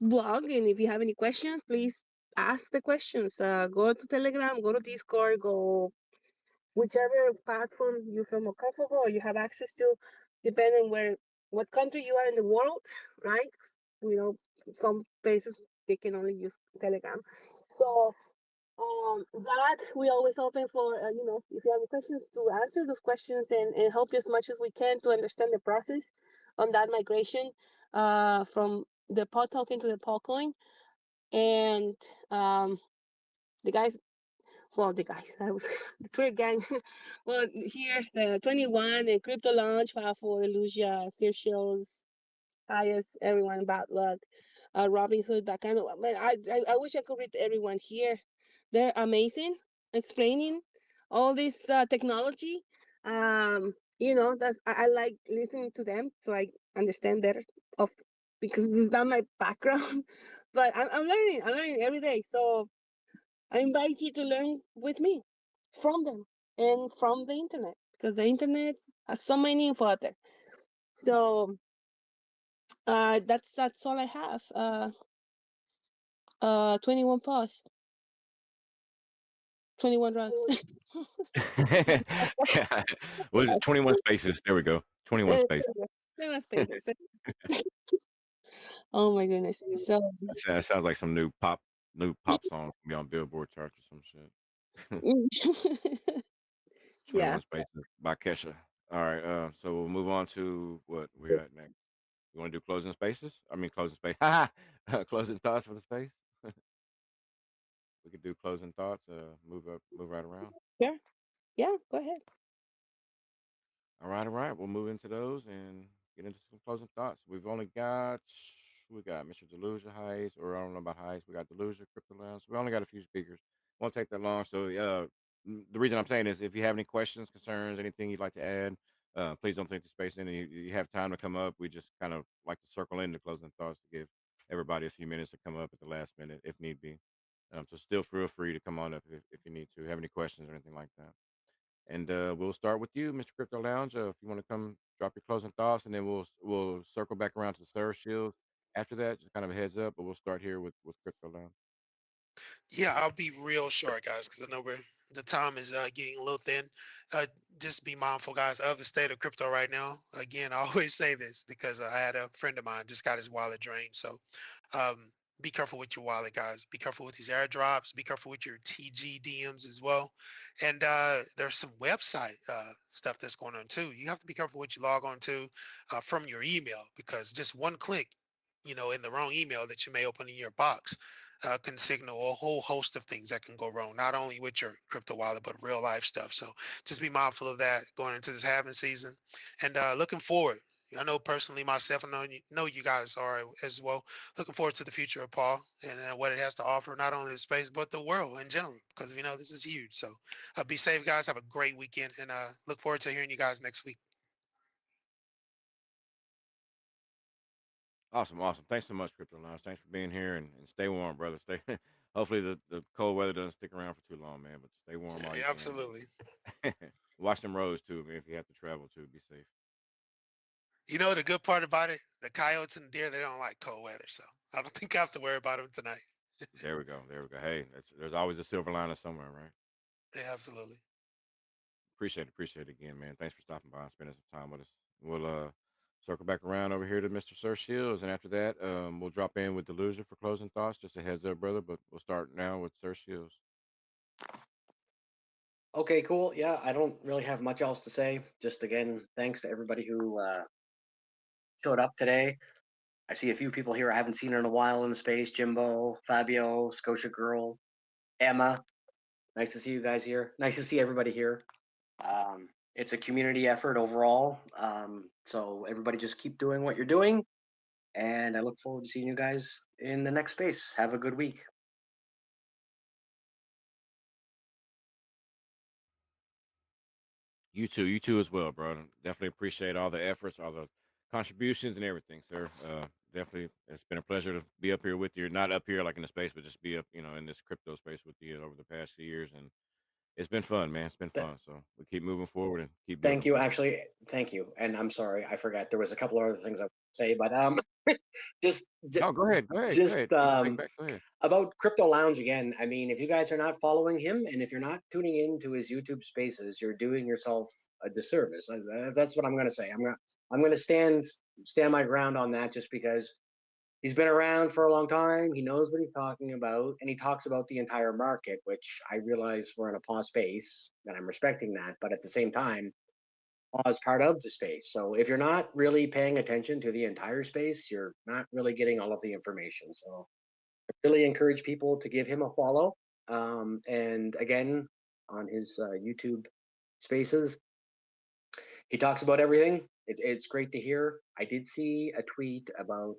S1: blog. And if you have any questions, please ask the questions. Go to Telegram, go to Discord, go whichever platform you feel more comfortable or you have access to, depending where, what country you are in the world, right? You know, some places they can only use Telegram. So that we always open for, you know, if you have any questions, to answer those questions and help you as much as we can to understand the process on that migration from the PAW token to the PAW coin. And the guys, well, the guys, I was the Twitter gang. Well, here the 21 and Crypto Launch, Powerful, Illusia, Searchills, Pius, everyone, Bad Luck, Robin Hood, Bacano. Man, I wish I could read everyone here. They're amazing, explaining all this technology. That's I like listening to them so I understand better of because it's not my background. But I'm learning. I'm learning every day. So I invite you to learn with me from them and from the internet because the internet has so many info out there. So that's all I have. 21 pause, 21 drugs.
S2: What is it? 21 spaces. There we go. 21 spaces.
S1: 21 spaces. Oh my goodness. So
S2: That sounds like some new pop song be on Billboard charts or some shit.
S1: yeah.
S2: 21 spaces by Kesha. All right. So we'll move on to what we're at next. You want to do closing spaces? I mean, closing space. Closing thoughts for the space. We could do closing thoughts. Move right around.
S1: Sure. Yeah, go ahead.
S2: All right, all right. We'll move into those and get into some closing thoughts. We got Mr. Delusia Heights, or I don't know about Heights. We got Delusia, Crypto Lounge. We only got a few speakers. Won't take that long. So, the reason I'm saying is, if you have any questions, concerns, anything you'd like to add, please don't take the space in. You have time to come up. We just kind of like to circle into closing thoughts to give everybody a few minutes to come up at the last minute if need be. So still feel free to come on up if you need to have any questions or anything like that. And we'll start with you, Mr. Crypto Lounge. If you want to come drop your closing thoughts, and then we'll circle back around to Sir Shield after that. Just kind of a heads up, but we'll start here with Crypto Lounge.
S4: Yeah, I'll be real short, guys, because I know the time is getting a little thin. Uh, just be mindful, guys, of the state of crypto right now. Again, I always say this because I had a friend of mine just got his wallet drained. So um, be careful with your wallet, guys. Be careful with these airdrops. Be careful with your TG DMs as well. And there's some website stuff that's going on too. You have to be careful what you log on to from your email because just one click, in the wrong email that you may open in your box can signal a whole host of things that can go wrong, not only with your crypto wallet, but real life stuff. So just be mindful of that going into this halving season and looking forward. I know personally myself, I know you guys are as well. Looking forward to the future of Paul and what it has to offer, not only the space, but the world in general, because we know this is huge. So be safe, guys. Have a great weekend and look forward to hearing you guys next week.
S2: Awesome, awesome. Thanks so much, Crypto Lounge. Thanks for being here and stay warm, brother. Stay. Hopefully the cold weather doesn't stick around for too long, man. But stay warm all you
S4: Yeah, absolutely.
S2: can. Watch them roads too, man. If you have to travel too, be safe.
S4: You know the good part about it, the coyotes and deer, they don't like cold weather, so I don't think I have to worry about them tonight.
S2: There we go. There we go. Hey, there's always a silver lining somewhere, right?
S4: Yeah, absolutely.
S2: Appreciate it again, man. Thanks for stopping by and spending some time with us. We'll circle back around over here to Mr. Sir Shields, and after that, we'll drop in with Delusion for closing thoughts. Just a heads up, brother. But we'll start now with Sir Shields.
S9: Okay, cool. Yeah, I don't really have much else to say. Just again, thanks to everybody who showed up today. I see a few people here I haven't seen in a while in the space. Jimbo, Fabio, Scotia Girl, Emma. Nice to see you guys here. Nice to see everybody here. It's a community effort overall. So everybody just keep doing what you're doing. And I look forward to seeing you guys in the next space. Have a good week.
S2: You too as well, bro. Definitely appreciate all the efforts, all the contributions, and everything, sir. Definitely, it's been a pleasure to be up here with you. Not up here like in the space, but just be up, in this crypto space with you over the past few years, and it's been fun, man. It's been
S9: Th-
S2: fun. So we keep moving forward and keep
S9: Thank
S2: building,
S9: you.
S2: brother.
S9: Actually, thank you. And I'm sorry, I forgot there was a couple of other things I would say, but just
S2: No, go ahead, go ahead, go ahead.
S9: just
S2: Take back. Go ahead.
S9: about Crypto Lounge again. I mean, if you guys are not following him and if you're not tuning into his YouTube spaces, you're doing yourself a disservice. That's what I'm going to say. I'm going to stand my ground on that just because he's been around for a long time. He knows what he's talking about, and he talks about the entire market, which I realize we're in a pause space, and I'm respecting that. But at the same time, pause part of the space. So if you're not really paying attention to the entire space, you're not really getting all of the information. So really encourage people to give him a follow. And again, on his YouTube spaces, he talks about everything. It's great to hear. I did see a tweet about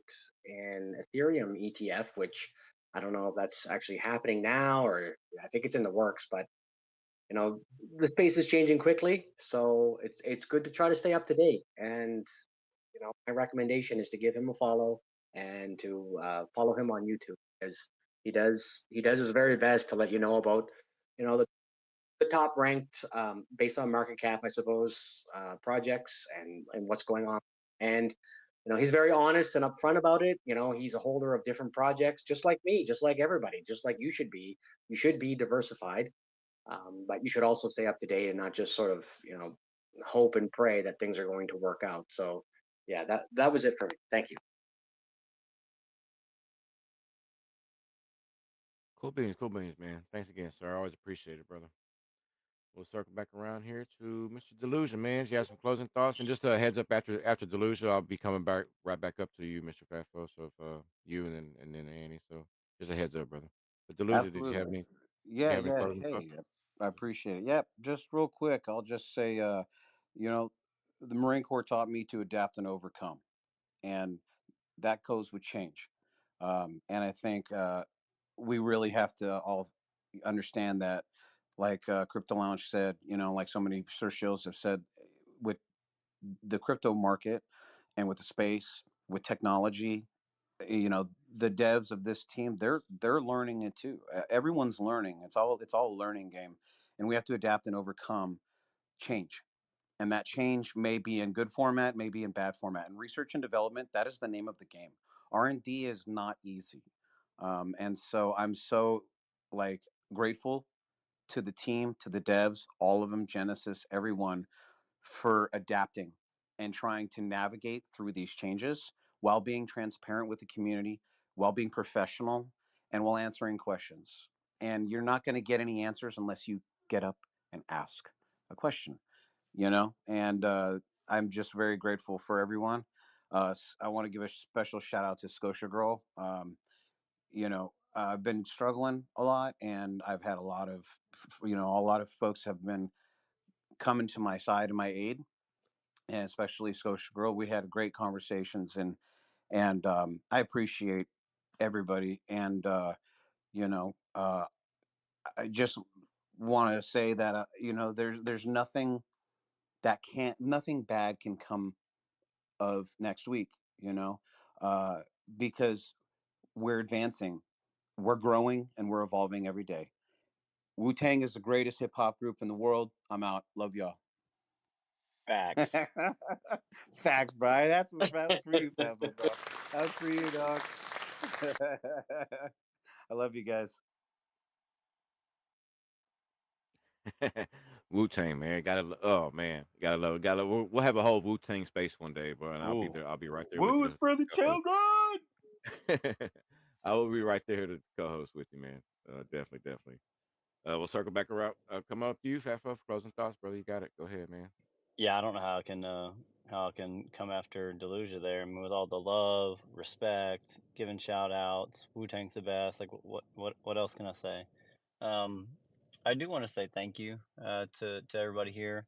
S9: an Ethereum ETF, which I don't know if that's actually happening now or I think it's in the works, but the space is changing quickly, so it's good to try to stay up to date. And my recommendation is to give him a follow and to follow him on YouTube, because he does his very best to let you know about the top ranked, based on market cap, I suppose, projects and what's going on. And he's very honest and upfront about it. He's a holder of different projects, just like me, just like everybody, just like you should be. You should be diversified, but you should also stay up to date and not just sort of hope and pray that things are going to work out. So yeah, that was it for me. Thank you.
S2: Cool beans, man. Thanks again, sir. I always appreciate it, brother. We'll circle back around here to Mr. Delusion, man. You have some closing thoughts, and just a heads up after Delusion, I'll be coming back right back up to you, Mr. Fatfo. So if you and then Annie. So just a heads up, brother. But Delusion, did you have
S8: Absolutely.
S2: any? You
S8: Yeah,
S2: have any
S8: yeah.
S2: closing thoughts?
S8: Hey, I appreciate it. Yep. Just real quick, I'll just say, you know, the Marine Corps taught me to adapt and overcome, and that goes with change. And I think we really have to all understand that, like Crypto Lounge said, like so many Sir Shills have said, with the crypto market and with the space, with technology, the devs of this team, they're learning it too. Everyone's learning. It's all a learning game, and we have to adapt and overcome change. And that change may be in good format, may be in bad format. And research and development, that is the name of the game. R&D is not easy. And so I'm so, like, grateful to the team, to the devs, all of them, Genesis, everyone, for adapting and trying to navigate through these changes while being transparent with the community, while being professional, and while answering questions. And you're not going to get any answers unless you get up and ask a question, And I'm just very grateful for everyone. I want to give a special shout out to Scotia Girl. I've been struggling a lot, and I've had a lot of folks have been coming to my side and my aid, and especially Scotia Girl. We had great conversations, and I appreciate everybody. And you know, I just want to say that there's nothing bad can come of next week. You know, uh, because we're advancing, we're growing, and we're evolving every day. Wu Tang is the greatest hip hop group in the world. I'm out. Love y'all.
S3: Facts.
S8: Facts, Brian. That's for you, Pebble, bro. That's for you, dog. I love you guys.
S2: Wu Tang, man. Oh man, gotta love it. Gotta. We'll have a whole Wu Tang space one day, bro, and I'll be
S8: Ooh.
S2: there. I'll be right there with
S8: Woo
S2: you
S8: is
S2: to
S8: for the
S2: co-host.
S8: children.
S2: I will be right there to co-host with you, man. Definitely, definitely. We'll circle back around. Come up to you, Fat for closing thoughts, brother. You got it. Go ahead, man.
S3: Yeah, I don't know how I can come after Delusia there. I mean, with all the love, respect, giving shout outs, Wu Tang's the best. Like, what else can I say? Um, I do want to say thank you to everybody here.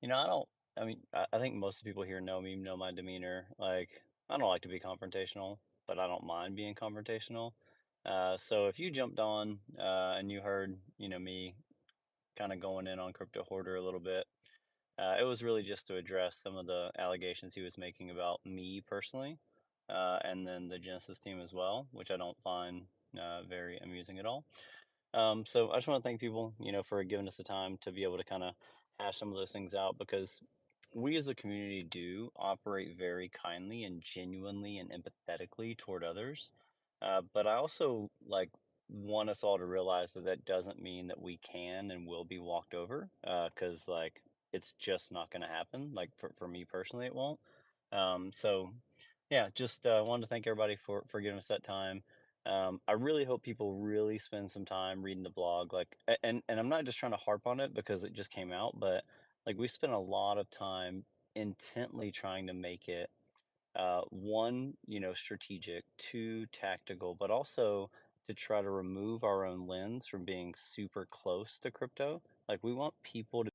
S3: I don't. I mean, I think most of the people here know me, know my demeanor. Like, I don't like to be confrontational, but I don't mind being confrontational. So if you jumped on and you heard, me kind of going in on Crypto Hoarder a little bit, it was really just to address some of the allegations he was making about me personally, and then the Genesis team as well, which I don't find very amusing at all. So I just want to thank people, for giving us the time to be able to kind of hash some of those things out, because we as a community do operate very kindly and genuinely and empathetically toward others. But I also want us all to realize that that doesn't mean that we can and will be walked over, because it's just not going to happen. Like for me personally, it won't. So yeah, just wanted to thank everybody for giving us that time. I really hope people really spend some time reading the blog. And I'm not just trying to harp on it because it just came out, but we spent a lot of time intently trying to make it one, strategic, two, tactical, but also to try to remove our own lens from being super close to crypto. Like, we want people to